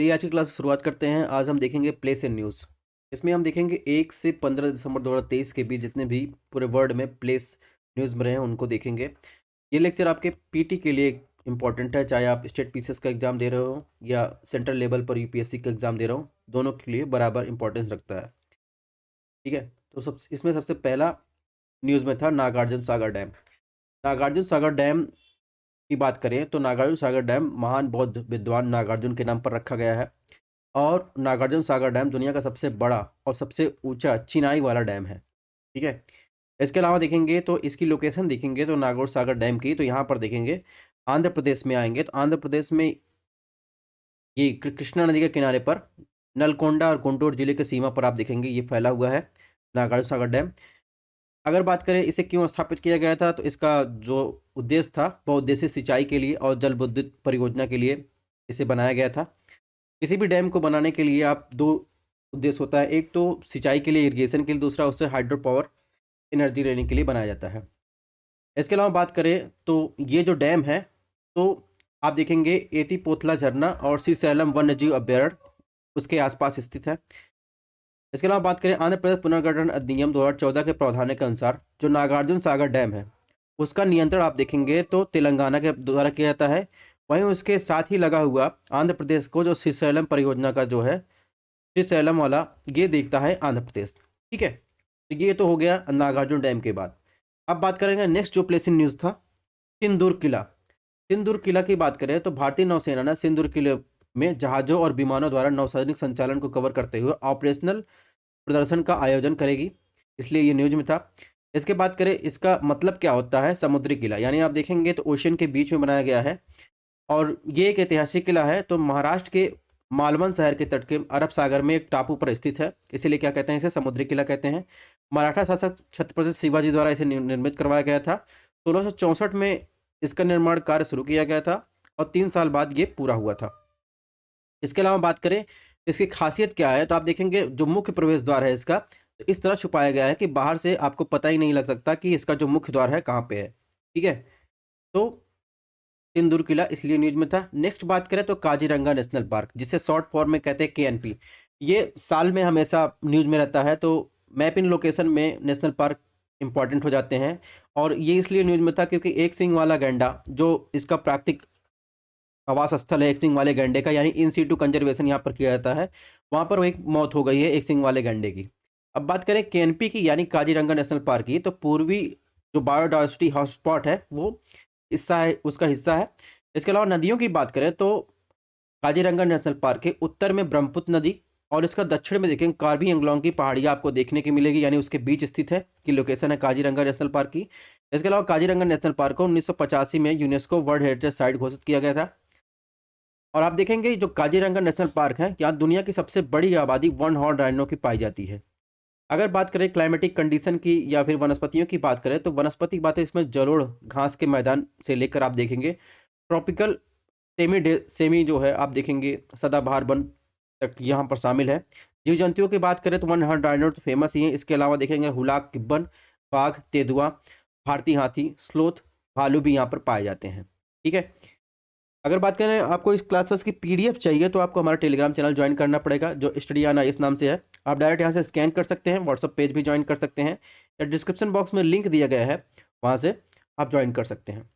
चलिए आज की क्लास से शुरुआत करते हैं। आज हम देखेंगे प्लेस इन न्यूज़। इसमें हम देखेंगे 1 से 15 दिसंबर 2023 के बीच जितने भी पूरे वर्ल्ड में प्लेस न्यूज़ में रहे हैं उनको देखेंगे। ये लेक्चर आपके पीटी के लिए इम्पॉर्टेंट है, चाहे आप स्टेट पीसीएस का एग्ज़ाम दे रहे हो या सेंट्रल लेवल पर यूपीएससी का एग्ज़ाम दे रहे हो, दोनों के लिए बराबर इंपॉर्टेंस रखता है। ठीक है, तो इसमें सबसे पहला न्यूज़ में था नागार्जुन सागर डैम। नागार्जुन सागर डैम की बात करें तो नागार्जुन सागर डैम महान बौद्ध विद्वान नागार्जुन के नाम पर रखा गया है और नागार्जुन सागर डैम दुनिया का सबसे बड़ा और सबसे ऊंचा चिनाई वाला डैम है। ठीक है, इसके अलावा देखेंगे तो इसकी लोकेशन देखेंगे तो नागौर सागर डैम की, तो यहाँ पर देखेंगे आंध्र प्रदेश में आएंगे तो आंध्र प्रदेश में ये कृष्णा नदी के किनारे पर नलकोंडा और गुंटूर जिले की सीमा पर आप देखेंगे ये फैला हुआ है नागार्जुन सागर डैम। अगर बात करें इसे क्यों स्थापित किया गया था तो इसका जो उद्देश्य था वह उद्देश्य सिंचाई के लिए और जल विद्युत परियोजना के लिए इसे बनाया गया था। किसी भी डैम को बनाने के लिए आप दो उद्देश्य होता है, एक तो सिंचाई के लिए इरिगेशन के लिए, दूसरा उससे हाइड्रो पावर एनर्जी लेने के लिए बनाया जाता है। इसके अलावा बात करें तो ये जो डैम है तो आप देखेंगे एतिपोथला झरना और श्रीशैलम वन्यजीव अभ्यारण्य उसके आसपास स्थित है। इसके अलावा बात करें आंध्र प्रदेश पुनर्गठन अधिनियम 2014 के प्रावधान के अनुसार जो नागार्जुन सागर डैम है उसका नियंत्रण आप देखेंगे तो तेलंगाना के द्वारा किया जाता है। वहीं उसके साथ ही लगा हुआ आंध्र प्रदेश को जो श्रीशैलम परियोजना का जो है श्रीशैलम वाला ये देखता है आंध्र प्रदेश। ठीक है, तो ये तो हो गया नागार्जुन डैम के बाद। अब बात करेंगे नेक्स्ट जो प्लेस इन न्यूज़ था सिंदूर किला। सिंदूर किला की बात करें तो भारतीय नौसेना ने सिंदूर किले में जहाज़ों और विमानों द्वारा नौसैनिक संचालन को कवर करते हुए ऑपरेशनल प्रदर्शन का आयोजन करेगी, इसलिए ये न्यूज़ में था। इसके बात करें इसका मतलब क्या होता है, समुद्री किला यानी आप देखेंगे तो ओशन के बीच में बनाया गया है और ये एक ऐतिहासिक किला है। तो महाराष्ट्र के मालवण शहर के तट के अरब सागर में एक टापू पर स्थित है, इसीलिए क्या कहते हैं, इसे समुद्री किला कहते हैं। मराठा शासक छत्रपति शिवाजी द्वारा इसे निर्मित करवाया गया था। 1664 में इसका निर्माण कार्य शुरू किया गया था और 3 साल बाद ये पूरा हुआ था। इसके अलावा बात करें इसकी खासियत क्या है तो आप देखेंगे जो मुख्य प्रवेश द्वार है इसका तो इस तरह छुपाया गया है कि बाहर से आपको पता ही नहीं लग सकता कि इसका जो मुख्य द्वार है कहाँ पे है। ठीक है, तो सिंदूर किला इसलिए न्यूज में था। नेक्स्ट बात करें तो काजीरंगा नेशनल पार्क जिसे शॉर्ट फॉर्म में कहते हैं केएनपी, ये साल में हमेशा न्यूज में रहता है। तो मैप इन लोकेशन में नेशनल पार्क इंपॉर्टेंट हो जाते हैं और ये इसलिए न्यूज में था क्योंकि एक सिंग वाला गैंडा जो इसका प्राकृतिक आवास स्थल है एक सिंग वाले गैंडे का, यानी इन सीटू कंजर्वेशन यहाँ पर किया जाता है, वहाँ पर एक मौत हो गई है एक सिंग वाले गैंडे की। अब बात करें केएनपी की यानी काजीरंगा नेशनल पार्क की, तो पूर्वी जो बायोडाइवर्सिटी हॉटस्पॉट है वो हिस्सा है, उसका हिस्सा है। इसके अलावा नदियों की बात करें तो काजीरंगा नेशनल पार्क के उत्तर में ब्रह्मपुत्र नदी और इसका दक्षिण में देखेंगे कार्बी एंगलोंग की पहाड़ियाँ आपको देखने की मिलेगी, यानी उसके बीच स्थित है की लोकेशन है काजीरंगा नेशनल पार्क की। इसके अलावा काजीरंगा नेशनल पार्क को 1985 में यूनेस्को वर्ल्ड हेरिटेज साइट घोषित किया गया था। और आप देखेंगे जो काजीरंगा नेशनल पार्क है यहाँ दुनिया की सबसे बड़ी आबादी वन हॉर्न राइनो की पाई जाती है। अगर बात करें क्लाइमेटिक कंडीशन की या फिर वनस्पतियों की बात करें तो वनस्पति की बात है इसमें जलोढ़ घास के मैदान से लेकर आप देखेंगे ट्रॉपिकल सेमी जो है आप देखेंगे सदाबहार वन तक यहाँ पर शामिल है। जीव जंतुओं की बात करें तो वन हॉर्न राइनो तो फेमस ही है। इसके अलावा देखेंगे हुलाक गिब्बन, बाघ, तेंदुआ, भारतीय हाथी, स्लोथ, भालू भी यहाँ पर पाए जाते हैं। ठीक है, अगर बात करें आपको इस क्लासेस की पीडीएफ चाहिए तो आपको हमारा टेलीग्राम चैनल ज्वाइन करना पड़ेगा जो स्टडीयाना इस नाम से है। आप डायरेक्ट यहाँ से स्कैन कर सकते हैं, व्हाट्सअप पेज भी ज्वाइन कर सकते हैं या डिस्क्रिप्शन बॉक्स में लिंक दिया गया है वहाँ से आप ज्वाइन कर सकते हैं।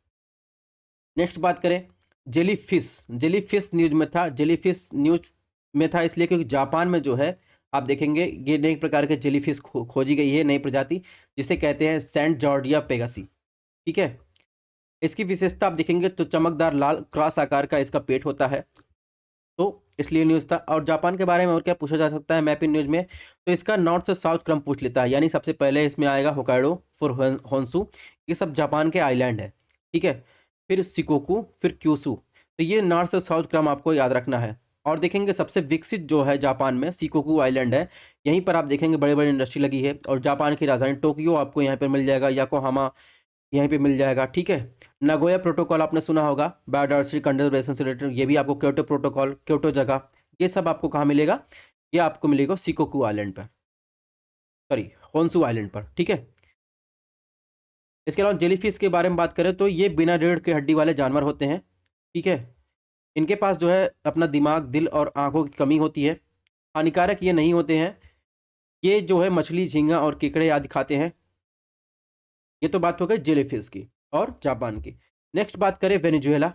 नेक्स्ट बात करें जेलीफिश न्यूज में था। जेलीफिश न्यूज में था इसलिए क्योंकि जापान में जो है आप देखेंगे ये नए प्रकार के जेलीफिश खोजी गई है, नई प्रजाति जिसे कहते हैं सेंट जॉर्डिया पेगासी। ठीक है, इसकी विशेषता आप देखेंगे तो चमकदार लाल क्रॉस आकार का इसका पेट होता है, तो इसलिए न्यूज़ था। और जापान के बारे में और क्या पूछा जा सकता है मैप इन न्यूज़ में, तो इसका नॉर्थ से साउथ क्रम पूछ लेता है, यानी सबसे पहले इसमें आएगा होकाइडो, फिर होन्सू, ये सब जापान के आइलैंड है। ठीक है, फिर सिकोकू, फिर क्यूसू, तो ये नॉर्थ से साउथ क्रम आपको याद रखना है। और देखेंगे सबसे विकसित जो है जापान में सिकोकू आइलैंड है, यहीं पर आप देखेंगे बड़े बड़े इंडस्ट्री लगी है और जापान की राजधानी टोक्यो आपको यहाँ पर मिल जाएगा, याकोहामा यहीं पे मिल जाएगा। ठीक है, नगोया प्रोटोकॉल आपने सुना होगा बायोडाइवर्सिटी कंजर्वेशन से रिलेटेड, ये भी आपको क्योटो प्रोटोकॉल, क्योटो जगह, ये सब आपको कहाँ मिलेगा, ये आपको मिलेगा सिकोकू आइलैंड पर, सॉरी होन्सू आइलैंड पर। ठीक है, इसके अलावा जेलीफिश के बारे में बात करें तो ये बिना रीढ़ के हड्डी वाले जानवर होते हैं। ठीक है, इनके पास जो है अपना दिमाग, दिल और आँखों की कमी होती है। हानिकारक ये नहीं होते हैं। ये जो है मछली, झींगा और केकड़े आदि खाते हैं। ये तो बात हो गई जेलीफिश की और जापान की। नेक्स्ट बात करें वेनेजुएला।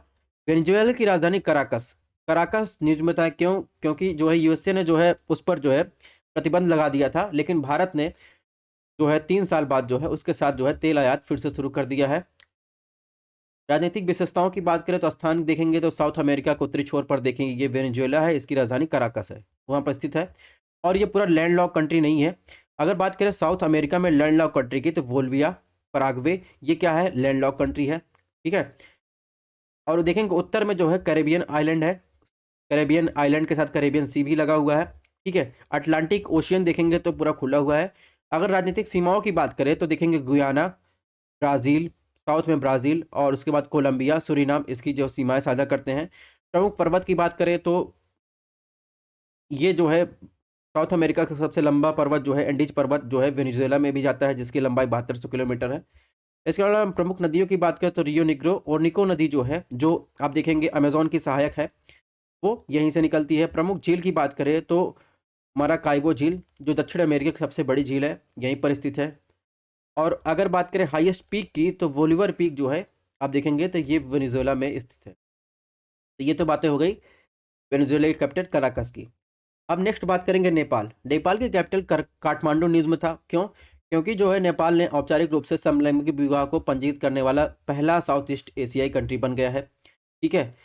वेनेजुएला की राजधानी कराकस। कराकस न्यूज़ में था क्यों? क्योंकि जो है यूएसए ने जो है उस पर जो है प्रतिबंध लगा दिया था, लेकिन भारत ने जो है 3 साल बाद जो है उसके साथ जो है तेल आयात फिर से शुरू कर दिया है। राजनीतिक विशेषताओं की बात करें तो स्थान देखेंगे तो साउथ अमेरिका के उत्तरी छोर पर देखेंगे ये वेनेजुएला है, इसकी राजधानी कराकस है, वहाँ पर स्थित है। और ये पूरा लैंडलॉक कंट्री नहीं है। अगर बात करें साउथ अमेरिका में लैंडलॉक कंट्री की तो बोलिविया, पराग्वे, ये क्या है? लैंडलॉक कंट्री है। ठीक है। और देखेंगे उत्तर में जो है कैरेबियन आइलैंड है। कैरेबियन आइलैंड के साथ कैरेबियन सी भी लगा हुआ है। ठीक है। अटलांटिक ओशियन देखेंगे तो पूरा खुला हुआ है। अगर राजनीतिक सीमाओं की बात करें तो देखेंगे गुयाना, ब्राज़ील, साउथ में ब्राज़ील और उसके बाद कोलंबिया, सूरीनाम इसकी जो सीमाएँ साझा करते हैं। प्रमुख पर्वत की बात करें तो ये जो है साउथ अमेरिका का सबसे लंबा पर्वत जो है एंडीज पर्वत जो है वेनेजुएला में भी जाता है, जिसकी लंबाई 7200 किलोमीटर है। इसके अलावा हम प्रमुख नदियों की बात करें तो रियो निग्रो और निको नदी जो है, जो आप देखेंगे अमेज़न की सहायक है, वो यहीं से निकलती है। प्रमुख झील की बात करें तो माराकाइबो झील जो दक्षिण अमेरिका की सबसे बड़ी झील है, यहीं पर स्थित है। और अगर बात करें हाईएस्ट पीक की तो वोल्वर पीक जो है आप देखेंगे तो ये वेनेजुएला में स्थित है। तो ये तो बातें हो गई वेनेजुएला की कैपिटल कराकस की। अब नेक्स्ट बात करेंगे नेपाल। नेपाल की कैपिटल काठमांडू न्यूज़ में था क्यों? क्योंकि जो है नेपाल ने औपचारिक रूप से समलैंगिक विवाह को पंजीकृत करने वाला पहला साउथ ईस्ट एशियाई कंट्री बन गया है। ठीक है।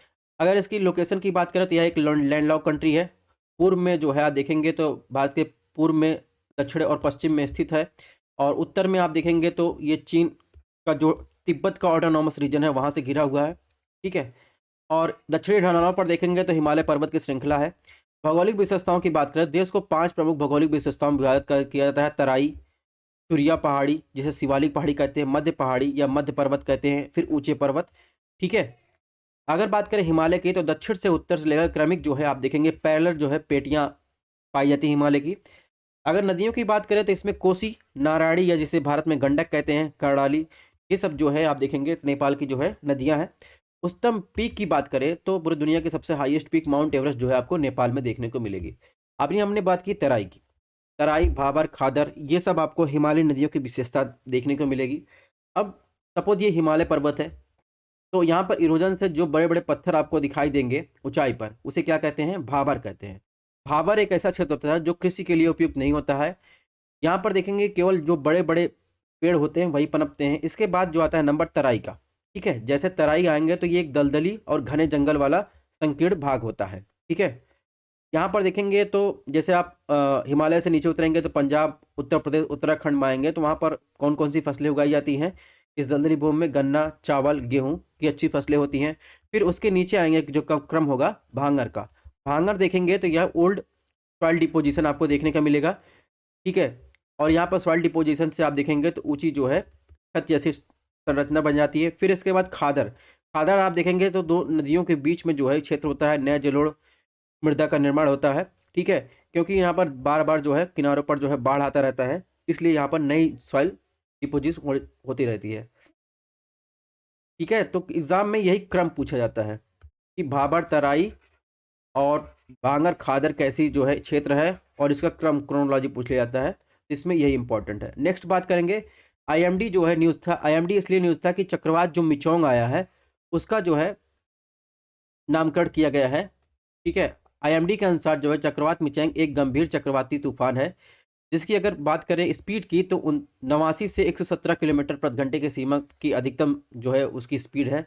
अगर इसकी लोकेशन की बात करें तो यह एक लैंडलॉक कंट्री है। पूर्व में जो है आप देखेंगे तो भारत के पूर्व में, दक्षिण और पश्चिम में स्थित है। और उत्तर में आप देखेंगे तो ये चीन का जो तिब्बत का ऑटोनॉमस रीजन है वहाँ से घिरा हुआ है। ठीक है। और दक्षिणी ढलानों पर देखेंगे तो हिमालय पर्वत की श्रृंखला है। भौगोलिक विशेषताओं की बात करें, देश को 5 प्रमुख भौगोलिक विशेषताओं में विभाजित किया जाता है। तराई, चुरिया पहाड़ी जिसे शिवालिक पहाड़ी कहते हैं, मध्य पहाड़ी या मध्य पर्वत कहते हैं, फिर ऊंचे पर्वत। ठीक है। अगर बात करें हिमालय की तो दक्षिण से उत्तर से लेकर क्रमिक जो है आप देखेंगे पैरेलल जो है पेटियां पाई जाती है हिमालय की। अगर नदियों की बात करें तो इसमें कोसी, नारायणी या जिसे भारत में गंडक कहते हैं, कर्णाली, ये सब जो है आप देखेंगे नेपाल की जो है नदियां हैं। उच्चतम पीक की बात करें तो पूरी दुनिया की सबसे हाईएस्ट पीक माउंट एवरेस्ट जो है आपको नेपाल में देखने को मिलेगी। अभी हमने बात की तराई की। तराई, भाबर, खादर ये सब आपको हिमालयी नदियों की विशेषता देखने को मिलेगी। अब सपोज ये हिमालय पर्वत है, तो यहाँ पर इरोजन से जो बड़े-बड़े पत्थर आपको दिखाई देंगे ऊँचाई पर, उसे क्या कहते हैं? भाबर कहते हैं। भाबर एक ऐसा क्षेत्र होता है जो कृषि के लिए उपयुक्त नहीं होता है। यहाँ पर देखेंगे केवल जो बड़े-बड़े पेड़ होते हैं वही पनपते हैं। इसके बाद जो आता है नंबर तराई का। ठीक है? जैसे तराई आएँगे तो ये एक दलदली और घने जंगल वाला संकीर्ण भाग होता है। ठीक है? यहाँ पर देखेंगे तो जैसे आप हिमालय से नीचे उतरेंगे तो पंजाब, उत्तर प्रदेश, उत्तराखंड में आएँगे तो वहाँ पर कौन-कौन सी फसलें उगाई जाती हैं? इस दलदली भूमि में गन्ना, चावल, गेहूँ की अच्छी फसलें होती हैं। फिर उसके नीचे आएँगे जो क्रम होगा भांगर का। भांगर देखेंगे तो यह ओल्ड सॉइल डिपोजिशन आपको देखने का मिलेगा। ठीक है? और यहाँ पर सॉइल डिपोजिशन से आप देखेंगे तो ऊँची जो है छत जैसी संरचना बन जाती है। फिर इसके बाद खादर। खादर आप देखेंगे तो 2 नदियों के बीच में जो है क्षेत्र होता है, नया जलोढ़ मृदा का निर्माण होता है। ठीक है? क्योंकि यहाँ पर बार-बार जो है किनारों पर जो है बाढ़ आता रहता है, इसलिए यहाँ पर नई सॉइल डिपोजिट होती रहती है। ठीक है? तो एग्ज़ाम में यही क्रम पूछा जाता है कि भाबर, तराई और भांगर, खादर कैसी जो है क्षेत्र है और इसका क्रम क्रोनोलॉजी पूछ लिया जाता है। इसमें यही इम्पोर्टेंट है। नेक्स्ट बात करेंगे आईएमडी जो है न्यूज़ था। आईएमडी इसलिए न्यूज़ था कि चक्रवात जो मिचोंग आया है, उसका जो है नामकरण किया गया है। ठीक है? आईएमडी के अनुसार जो है चक्रवात मिचोंग एक गंभीर चक्रवाती तूफान है, जिसकी अगर बात करें स्पीड की तो 89 से 117 किलोमीटर प्रति घंटे की सीमा की अधिकतम जो है उसकी स्पीड है।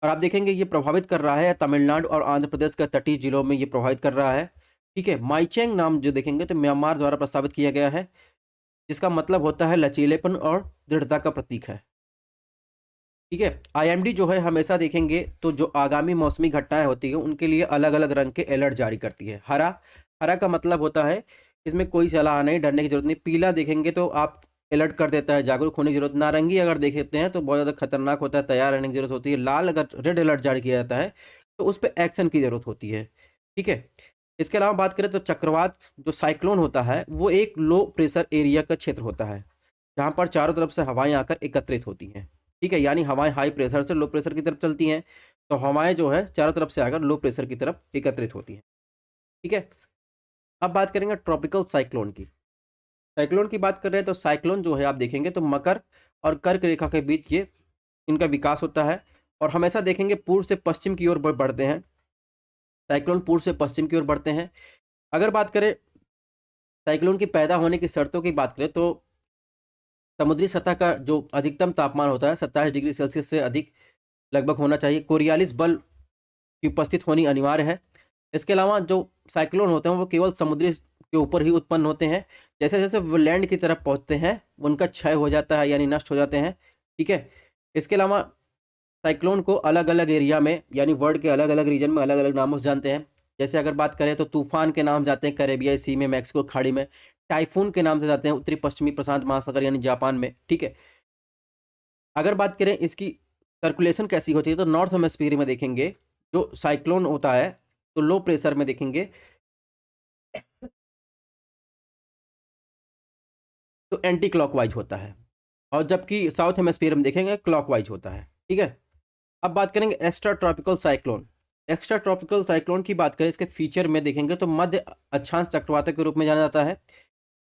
और आप देखेंगे ये प्रभावित कर रहा है तमिलनाडु और आंध्र प्रदेश के तटीय जिलों में ये प्रभावित कर रहा है। ठीक है? माइचेंग नाम जो देखेंगे तो म्यांमार द्वारा प्रस्तावित किया गया है, जिसका मतलब होता है लचीलेपन और दृढ़ता का प्रतीक है। ठीक है? आईएमडी जो है हमेशा देखेंगे तो जो आगामी मौसमी घटनाएँ होती हैं, उनके लिए अलग-अलग रंग के अलर्ट जारी करती है। हरा, हरा का मतलब होता है इसमें कोई सलाह नहीं, डरने की ज़रूरत नहीं। पीला देखेंगे तो आप अलर्ट कर देता है, जागरूक होने की ज़रूरत। नारंगी अगर देखते हैं तो बहुत ज़्यादा खतरनाक होता है, तैयार रहने की ज़रूरत होती है। लाल अगर रेड अलर्ट जारी किया जाता है, तो उस पे एक्शन की ज़रूरत होती है। ठीक है? इसके अलावा बात करें तो चक्रवात जो साइक्लोन होता है, वो एक लो प्रेशर एरिया का क्षेत्र होता है, जहाँ पर चारों तरफ से हवाएँ आकर एकत्रित होती हैं। ठीक है? यानी हवाएँ हाई प्रेशर से लो प्रेशर की तरफ चलती हैं तो हवाएं जो है चारों तरफ से आकर लो प्रेशर की तरफ एकत्रित होती हैं। ठीक है, अब बात करेंगे ट्रॉपिकल साइक्लोन की। साइक्लोन की बात कर रहे हैं तो साइक्लोन जो है आप देखेंगे तो मकर और कर्क रेखा के बीच ये इनका विकास होता है और हमेशा देखेंगे पूर्व से पश्चिम की ओर बढ़ते हैं। साइक्लोन पूर्व से पश्चिम की ओर बढ़ते हैं। अगर बात करें साइक्लोन की पैदा होने की शर्तों की बात करें तो समुद्री सतह का जो अधिकतम तापमान होता है 27 डिग्री सेल्सियस से अधिक लगभग होना चाहिए। कोरियालिस बल की उपस्थित होनी अनिवार्य है। इसके अलावा जो साइक्लोन होते हैं वो केवल समुद्री के ऊपर ही उत्पन्न होते हैं। जैसे जैसे वो लैंड की तरफ पहुंचते हैं उनका क्षय हो जाता है यानी नष्ट हो जाते हैं। ठीक है, इसके अलावा साइक्लोन को अलग अलग एरिया में यानी वर्ल्ड के अलग अलग रीजन में अलग अलग नामों से जानते हैं। जैसे अगर बात करें तो तूफान के नाम जाते हैं कैरेबियाई सी में, मैक्सिको खाड़ी में। टाइफून के नाम से जाते हैं उत्तरी पश्चिमी प्रशांत महासागर यानी जापान में। ठीक है, अगर बात करें इसकी सर्कुलेशन कैसी होती है तो नॉर्थ हेमिस्फीयर में देखेंगे जो साइक्लोन होता है तो लो प्रेशर में देखेंगे तो एंटी क्लॉकवाइज होता है और जबकि साउथ हेमिस्फीयर में देखेंगे क्लॉकवाइज होता है। ठीक है, अब बात करेंगे extra tropical cyclone. Extra tropical cyclone की बात करें इसके फीचर में देखेंगे तो मध्य अक्षांश चक्रवातों के रूप में जाना जाता है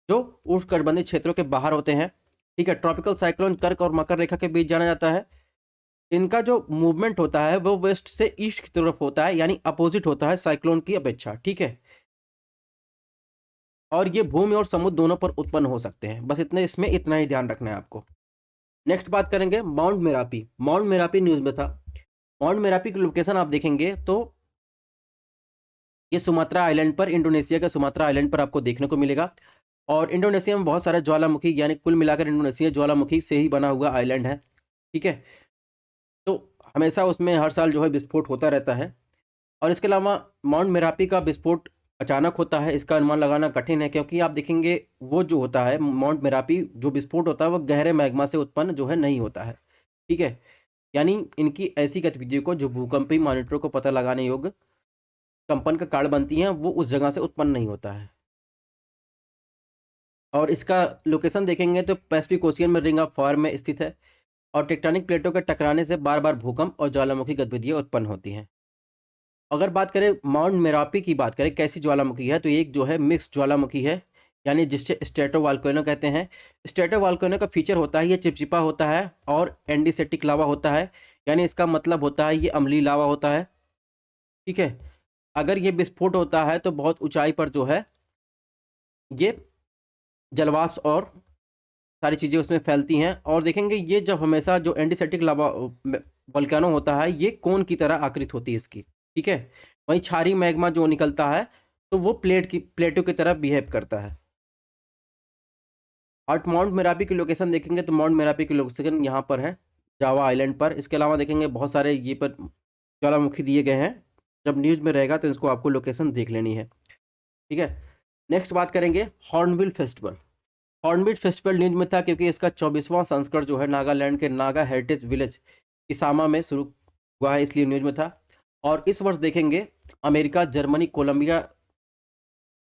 जो उष्णकटिबंधीय क्षेत्रों के बाहर होते हैं। ठीक है, ट्रॉपिकल साइक्लोन कर्क और मकर रेखा के बीच जाना जाता है। इनका जो मूवमेंट होता है वो वेस्ट से ईस्ट की तरफ होता है यानी अपोजिट होता है साइक्लोन की अपेक्षा। ठीक है, और ये भूमि और समुद्र दोनों पर उत्पन्न हो सकते हैं। बस इतने इसमें इतना ही ध्यान रखना है आपको। नेक्स्ट बात करेंगे mount Merapi. Mount Merapi news में था। माउंट मेरापी की लोकेशन आप देखेंगे तो ये सुमात्रा आइलैंड पर, इंडोनेशिया के सुमात्रा आइलैंड पर आपको देखने को मिलेगा। और इंडोनेशिया में बहुत सारे ज्वालामुखी यानी कुल मिलाकर इंडोनेशिया ज्वालामुखी से ही बना हुआ आइलैंड है। ठीक है, तो हमेशा उसमें हर साल जो है विस्फोट होता रहता है। और इसके अलावा माउंट मेरापी का विस्फोट अचानक होता है, इसका अनुमान लगाना कठिन है क्योंकि आप देखेंगे वो जो होता है माउंट मेरापी जो विस्फोट होता है वो गहरे मैग्मा से उत्पन्न जो है नहीं होता है। ठीक है, यानी इनकी ऐसी गतिविधियों को जो भूकंपी मॉनिटरों को पता लगाने योग्य कंपन का कारण बनती हैं वो उस जगह से उत्पन्न नहीं होता है। और इसका लोकेशन देखेंगे तो पैसिफिक ओशियन में रिंग ऑफ फायर में स्थित है और टेक्टोनिक प्लेटों के टकराने से बार बार भूकंप और ज्वालामुखी गतिविधियां उत्पन्न होती हैं। अगर बात करें माउंट मेरापी की बात करें कैसी ज्वालामुखी है तो एक जो है मिक्स ज्वालामुखी है यानी जिससे स्ट्रेटो वोल्केनो कहते हैं। स्ट्रेटो वोल्केनो का फीचर होता है ये चिपचिपा होता है और एंडीसेटिक लावा होता है यानी इसका मतलब होता है ये अम्लीय लावा होता है। ठीक है, अगर ये विस्फोट होता है तो बहुत ऊंचाई पर जो है ये जलवाष्प और सारी चीज़ें उसमें फैलती हैं। और देखेंगे ये जब हमेशा जो एंडीसेटिक लावा वोल्केनो होता है ये कोन की तरह आकृति होती है इसकी। ठीक है, वहीं क्षारीय मैग्मा जो निकलता है तो वो प्लेटों की तरह बिहेव करता है। और माउंट मेरापी की लोकेशन देखेंगे तो माउंट मेरापी की लोकेशन यहाँ पर है जावा आइलैंड पर। इसके अलावा देखेंगे बहुत सारे ये पर ज्वालामुखी दिए गए हैं। जब न्यूज़ में रहेगा तो इसको आपको लोकेशन देख लेनी है। ठीक है, नेक्स्ट बात करेंगे hornbill festival. Hornbill festival news में था क्योंकि इसका 24वां संस्करण जो है नागालैंड के नागा हेरिटेज विलेज किसामा में शुरू हुआ है इसलिए न्यूज में था। और इस वर्ष देखेंगे अमेरिका, जर्मनी, कोलंबिया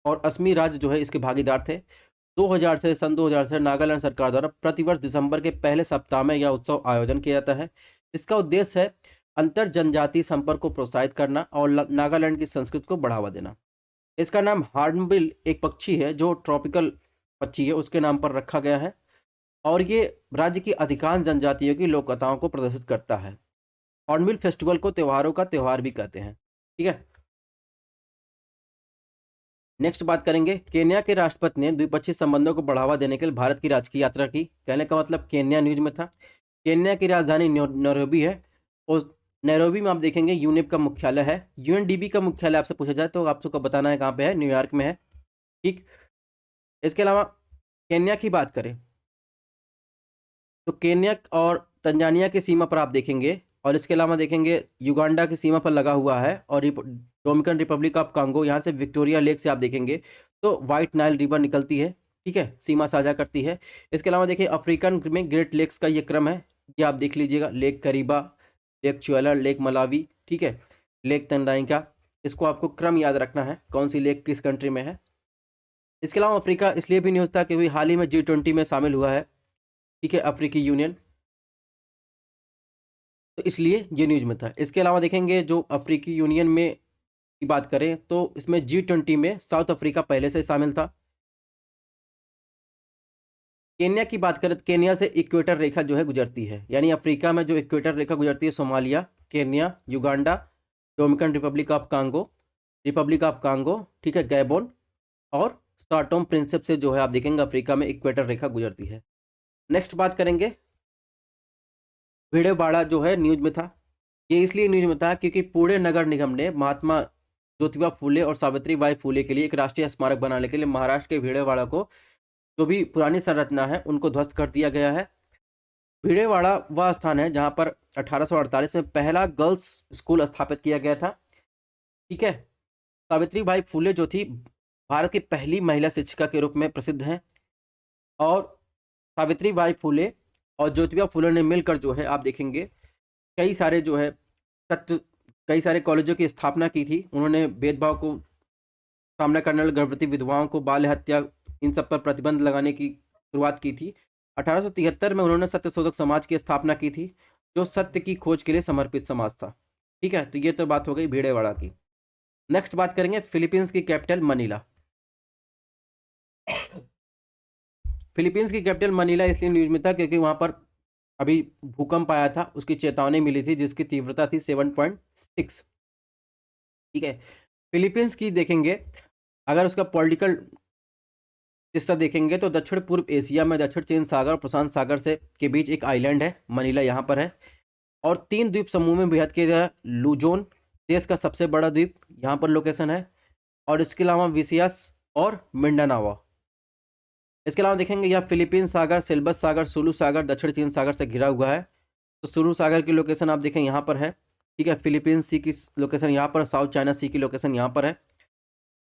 और असमी राज्य जो है इसके भागीदार थे। 2000 से सन 2000 से नागालैंड सरकार द्वारा प्रतिवर्ष दिसंबर के पहले सप्ताह में यह उत्सव आयोजन किया जाता है। इसका उद्देश्य है अंतर जनजातीय संपर्क को प्रोत्साहित करना और नागालैंड की संस्कृति को बढ़ावा देना। इसका नाम हॉर्नबिल एक पक्षी है जो ट्रॉपिकल पक्षी है उसके नाम पर रखा गया है और ये राज्य की अधिकांश जनजातियों की लोक कथाओं को प्रदर्शित करता है। हॉर्नबिल फेस्टिवल को त्योहारों का त्योहार भी कहते हैं। ठीक है, नेक्स्ट बात करेंगे केन्या के राष्ट्रपति ने द्विपक्षीय संबंधों को बढ़ावा देने के लिए भारत की राजकीय यात्रा की। कहने का मतलब केन्या न्यूज में था। केन्या की राजधानी नैरोबी है और नैरोबी में आप देखेंगे यूनेप का मुख्यालय है। यूएनडीबी का मुख्यालय आपसे पूछा जाए तो आपको बताना है कहाँ पे है, न्यूयॉर्क में है। ठीक, इसके अलावा केन्या की बात करें तो केन्या और तंजानिया की सीमा पर आप देखेंगे और इसके अलावा देखेंगे युगांडा की सीमा पर लगा हुआ है और डोमिनिकन रिपब्लिक ऑफ कांगो, यहाँ से विक्टोरिया लेक से आप देखेंगे तो वाइट नाइल रिवर निकलती है। ठीक है, सीमा साझा करती है। इसके अलावा देखिए अफ्रीकन में ग्रेट लेक्स का ये क्रम है, ये आप देख लीजिएगा। लेक करीबा, लेक च्युएला, लेक मलावी, ठीक है, लेक तंडाइका। इसको आपको क्रम याद रखना है कौन सी लेक किस कंट्री में है। इसके अलावा अफ्रीका इसलिए भी न्यूज़ था क्योंकि हाल ही में G20 में शामिल हुआ है। ठीक है, अफ्रीकी यूनियन। तो इसलिए ये न्यूज़ में था। इसके अलावा देखेंगे जो अफ्रीकी यूनियन में की बात करें तो इसमें G20 में साउथ अफ्रीका पहले से शामिल था। केन्या की बात करें तो केन्या से इक्वेटर रेखा जो है गुजरती है, यानी अफ्रीका में जो इक्वेटर रेखा गुजरती है Somalia, Kenya, Uganda, Dominican Republic of Congo, ठीक है, गैबोन और साटोम प्रिंसिप से जो है आप देखेंगे अफ्रीका में इक्वेटर रेखा गुजरती है। नेक्स्ट बात करेंगे, भिडेवाड़ा जो है न्यूज में था। ये इसलिए न्यूज में था क्योंकि पुणे नगर निगम ने महात्मा ज्योतिबा फूले और सावित्री बाई फूले के लिए एक राष्ट्रीय स्मारक बनाने के लिए महाराष्ट्र के भिडेवाड़ा को जो भी पुरानी संरचना है उनको ध्वस्त कर दिया गया है। भिडेवाड़ा वह स्थान है जहां पर 1848 में पहला गर्ल्स स्कूल स्थापित किया गया था। ठीक है, सावित्री बाई फूले जो थी भारत की पहली महिला शिक्षिका के रूप में प्रसिद्ध हैं और सावित्री बाई फूले और ज्योतिबा फूले ने मिलकर जो है आप देखेंगे कई सारे जो है सत्य कई सारे कॉलेजों की स्थापना की थी। उन्होंने भेदभाव को सामना करने वाले गर्भवती विधवाओं को बाल हत्या इन सब पर प्रतिबंध लगाने की शुरुआत की थी। 1873 में उन्होंने सत्य शोधक समाज की स्थापना की थी जो सत्य की खोज के लिए समर्पित समाज था। ठीक है, तो ये तो बात हो गई भिडेवाड़ा की। नेक्स्ट बात करेंगे फिलीपींस की कैपिटल मनीला। फिलीपींस की कैपिटल मनीला इसलिए न्यूज में था क्योंकि वहां पर अभी भूकंप आया था, उसकी चेतावनी मिली थी जिसकी तीव्रता थी 7.6। ठीक है, फिलीपींस की देखेंगे अगर उसका पॉलिटिकल हिस्सा देखेंगे तो दक्षिण पूर्व एशिया में दक्षिण चीन सागर और प्रशांत सागर से के बीच एक आइलैंड है, मनीला यहाँ पर है और 3 द्वीप समूह में विभक्त किया गया। लूजोन देश का सबसे बड़ा द्वीप यहाँ पर लोकेशन है और इसके अलावा विसियास और मिंडानावा। इसके अलावा देखेंगे यह फिलीपींस सागर, सिलबस सागर, सुलू सागर, दक्षिण चीन सागर से घिरा हुआ है। तो सुलू सागर की लोकेशन आप देखें यहाँ पर है। ठीक है, फिलीपींस सी की लोकेशन यहाँ पर, साउथ चाइना सी की लोकेशन यहाँ पर है।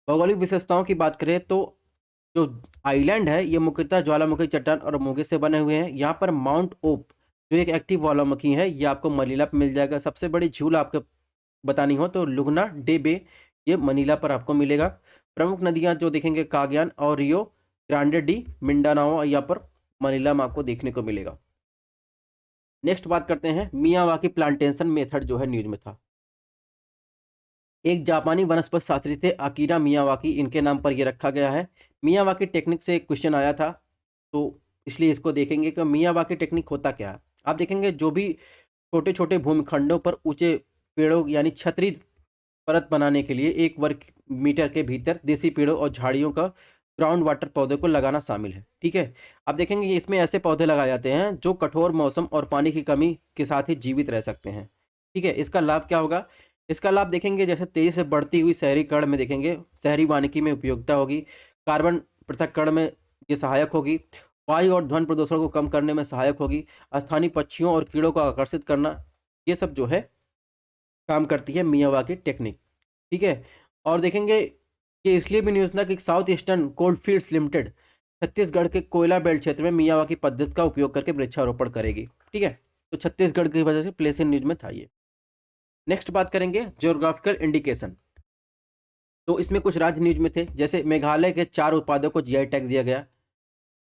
भौगोलिक विशेषताओं की बात करें तो जो आइलैंड है ये मुख्यतः ज्वालामुखी चट्टान और मोगे से बने हुए हैं। यहाँ पर माउंट ओप जो एक एक्टिव ज्वालामुखी है ये आपको मनीला पर मिल जाएगा। सबसे बड़ी झील आपको बतानी हो तो लुगना डे बे ये मनीला पर आपको मिलेगा। प्रमुख नदियाँ जो देखेंगे काग्यान और रियो ग्रांडे डी मिंडानाओ यहाँ पर मनीला में आपको देखने को मिलेगा। नेक्स्ट बात करते हैं मियावाकी प्लांटेशन मेथड जो है न्यूज में था। एक जापानी वनस्पति शास्त्री थे अकीरा मियावाकी, इनके नाम पर यह रखा गया है। मियावाकी टेक्निक से एक क्वेश्चन आया था तो इसलिए इसको देखेंगे कि मियावाकी टेक्निक होता क्या है। आप देखेंगे जो भी छोटे छोटे भूमिखंडों पर ऊंचे पेड़ों यानी छतरी परत बनाने के लिए 1 वर्ग मीटर के भीतर देसी पेड़ों और झाड़ियों का ग्राउंड वाटर पौधे को लगाना शामिल है। ठीक है, आप देखेंगे इसमें ऐसे पौधे लगाए जाते हैं जो कठोर मौसम और पानी की कमी के साथ ही जीवित रह सकते हैं। ठीक है, इसका लाभ क्या होगा? इसका लाभ देखेंगे जैसे तेजी से बढ़ती हुई शहरीकरण में देखेंगे शहरी वानिकी में उपयोगिता होगी, कार्बन पृथक्करण में ये सहायक होगी, वायु और ध्वनि प्रदूषण को कम करने में सहायक होगी, स्थानीय पक्षियों और कीड़ों को आकर्षित करना, ये सब जो है काम करती है मियावाकी टेक्निक। ठीक है, और देखेंगे कि इसलिए भी न्यूज़ था कि south eastern coalfields limited Chhattisgarh के कोयला बेल्ट क्षेत्र में मियावाकी पद्धति का उपयोग करके वृक्षारोपण करेगी। ठीक है, तो छत्तीसगढ़ की वजह से प्लेस इन न्यूज में था ये। नेक्स्ट बात करेंगे जियोग्राफिकल इंडिकेशन। तो इसमें कुछ राज्य न्यूज में थे जैसे मेघालय के 4 उत्पादों को जीआई टैग दिया गया,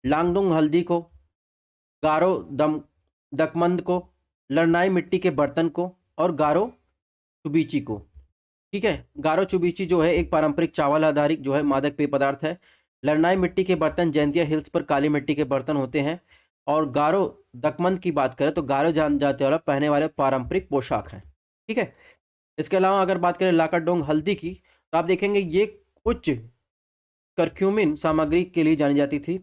लांगडोंग हल्दी को, गारो दकमंद को, लरनाई मिट्टी के बर्तन को और गारो चुबीची को। ठीक है, गारो चुबीची जो है एक पारंपरिक चावल आधारित जो है मादक पेय पदार्थ है। लरनाई मिट्टी के बर्तन जैंतिया हिल्स पर काली मिट्टी के बर्तन होते हैं और गारो दकमंद की बात करें तो गारो जनजाति वाला पहने वाले पारंपरिक पोशाक हैं। ठीक है, इसके अलावा अगर बात करें लाकाडोंग हल्दी की तो आप देखेंगे ये उच्च करक्यूमिन सामग्री के लिए जानी जाती थी।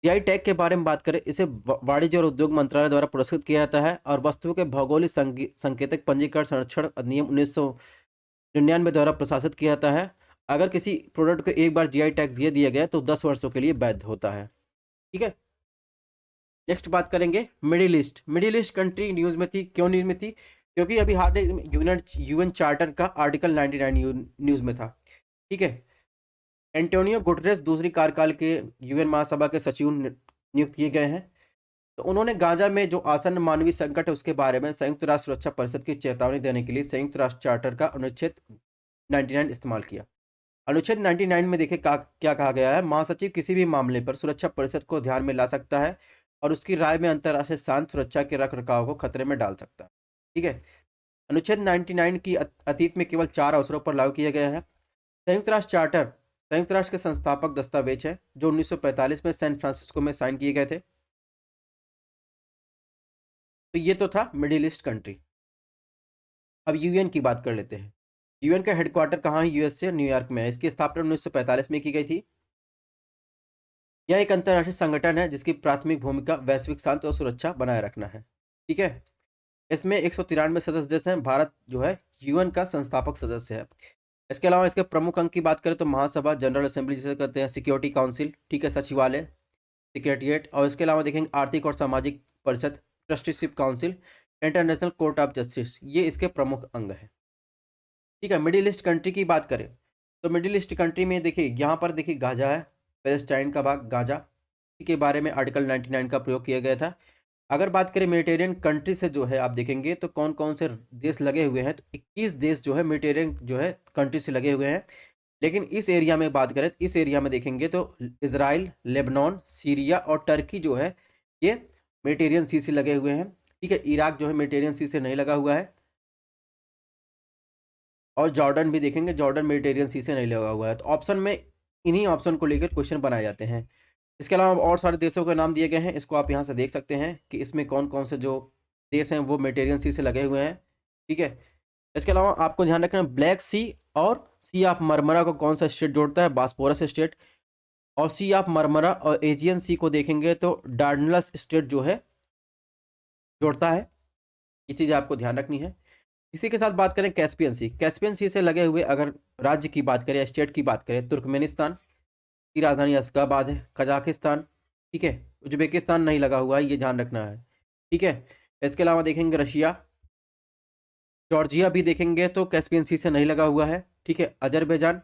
जीआई टैग के बारे में बात करें इसे वाणिज्य और उद्योग मंत्रालय द्वारा पुरस्कृत किया जाता है और वस्तुओं के भौगोलिक संकेतक पंजीकरण संरक्षण अधिनियम 1999 द्वारा प्रशासित किया जाता है। अगर किसी प्रोडक्ट को एक बार जीआई टैग दिया गया तो 10 वर्षों के लिए वैध होता है। ठीक है, नेक्स्ट बात करेंगे middle east. Middle east country news में थी, क्यों न्यूज में थी? क्योंकि अभी हाल यूएन चार्टर का आर्टिकल 99 न्यूज में था। ठीक है, एंटोनियो गुटरेस दूसरी कार्यकाल के यूएन महासभा के सचिव नियुक्त किए गए हैं। तो उन्होंने गाजा में जो आसन्न मानवीय संकट है उसके बारे में संयुक्त राष्ट्र सुरक्षा परिषद की चेतावनी देने के लिए संयुक्त राष्ट्र चार्टर का अनुच्छेद 99 इस्तेमाल किया। अनुच्छेद 99 में देखें क्या कहा गया है, महासचिव किसी भी मामले पर सुरक्षा परिषद को ध्यान में ला सकता है और उसकी राय में अंतर्राष्ट्रीय शांति सुरक्षा के रख रखाव को खतरे में डाल सकता है। ठीक है। अनुच्छेद 99 की अतीत में केवल 4 अवसरों पर लागू किया गया है। संयुक्त राष्ट्र चार्टर संयुक्त राष्ट्र के संस्थापक दस्तावेज है जो 1945 में सैन फ्रांसिस्को में साइन किए गए थे। तो ये तो था मिडिल ईस्ट कंट्री। अब यूएन की बात कर लेते हैं। यूएन का हेडक्वार्टर कहाँ है? यूएस से न्यूयॉर्क में है। इसकी स्थापना 1945 में की गई थी। यह एक अंतर्राष्ट्रीय संगठन है जिसकी प्राथमिक भूमिका वैश्विक शांति और सुरक्षा बनाए रखना है। ठीक है। इसमें 193 सदस्य देश हैं। भारत जो है यूएन का संस्थापक सदस्य है। इसके अलावा इसके प्रमुख अंग की बात करें तो महासभा, जनरल असेंबली जिसे कहते हैं, सिक्योरिटी काउंसिल, ठीक है, सचिवालय, सेक्रेटरिएट, और इसके अलावा देखेंगे आर्थिक और सामाजिक परिषद, trusteeship council, international court of justice, ये इसके प्रमुख अंग है। ठीक है। मिडिल ईस्ट कंट्री की बात करें तो मिडिल ईस्ट कंट्री में देखिए यहाँ पर देखिए गाजा है, पैलेस्टाइन का भाग गाजा के बारे में आर्टिकल 99 का प्रयोग किया गया था। अगर बात करें मेडिटेरियन कंट्री से जो है आप देखेंगे तो कौन कौन से देश लगे हुए हैं, तो 21 देश जो है मेडिटेरियन जो है कंट्री से लगे हुए हैं। लेकिन इस एरिया में बात करें तो इस एरिया में देखेंगे तो इजराइल, लेबनान, सीरिया और टर्की जो है ये मेडिटेरियन सी से लगे हुए हैं। ठीक है। इराक जो है मेडिटेरियन सी से नहीं लगा हुआ है। और जॉर्डन भी देखेंगे, जॉर्डन मेडिटेरियन सी से नहीं लगा हुआ है। तो ऑप्शन में इन्हीं ऑप्शन को लेकर क्वेश्चन बनाए जाते हैं। इसके अलावा और सारे देशों के नाम दिए गए हैं, इसको आप यहाँ से देख सकते हैं कि इसमें कौन कौन से जो देश हैं वो मेडिटेरियन सी से लगे हुए हैं। ठीक है। इसके अलावा आपको ध्यान रखना ब्लैक सी और सी ऑफ मरमरा को कौन सा स्टेट जोड़ता है? Bosporus state. और सी ऑफ मरमरा और एजियन सी को देखेंगे तो डार्डनलस स्टेट जो है जोड़ता है। ये चीज़ आपको ध्यान रखनी है। इसी के साथ बात करें कैस्पियन सी। कैस्पियन सी से लगे हुए अगर राज्य की बात करें, स्टेट की बात करें, तुर्कमेनिस्तान की राजधानी अशगाबाद है। कजाकिस्तान, ठीक है, उज्बेकिस्तान नहीं लगा हुआ है, ये ध्यान रखना है। ठीक है। इसके अलावा देखेंगे रशिया, जॉर्जिया भी देखेंगे तो कैस्पियन सी से नहीं लगा हुआ है। ठीक है। अजरबैजान,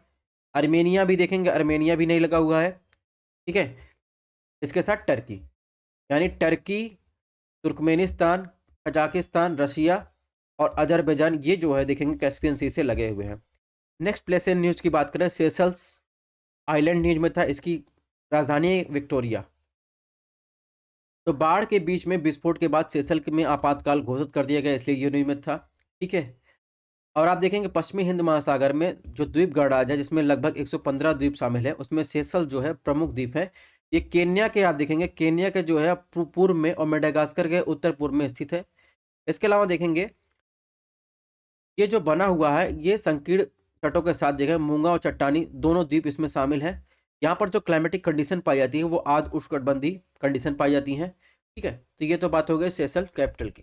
आर्मेनिया भी देखेंगे, आर्मेनिया भी नहीं लगा हुआ है। ठीक है। इसके साथ टर्की, यानी टर्की, तुर्कमेनिस्तान, कजाकिस्तान, रशिया और अजरबैजान, ये जो है देखेंगे कैस्पियन सी से लगे हुए हैं। नेक्स्ट प्लेस इन न्यूज़ की बात करें, सेशल्स आइलैंड न्यूज में था, इसकी राजधानी विक्टोरिया। तो बाढ़ के बीच में विस्फोट के बाद सेशल में आपातकाल घोषित कर दिया गया, इसलिए ये न्यूज में था। ठीक है। और आप देखेंगे पश्चिमी हिंद महासागर में जो द्वीप गणराज्य है जिसमें लगभग 115 द्वीप शामिल है, उसमें सेशल जो है प्रमुख द्वीप है। ये केन्या के आप देखेंगे, केन्या के जो है पूर्व में और मेडागास्कर के उत्तर पूर्व में स्थित है। इसके अलावा देखेंगे ये जो बना हुआ है ये संकीर्ण तटों के साथ जगह मूंगा और चट्टानी दोनों द्वीप इसमें शामिल हैं। यहाँ पर जो क्लाइमेटिक कंडीशन पाई जाती है वो आर्द्र उष्णकटिबंधीय कंडीशन पाई जाती हैं। ठीक है। तो ये तो बात हो गई सेशल कैपिटल की।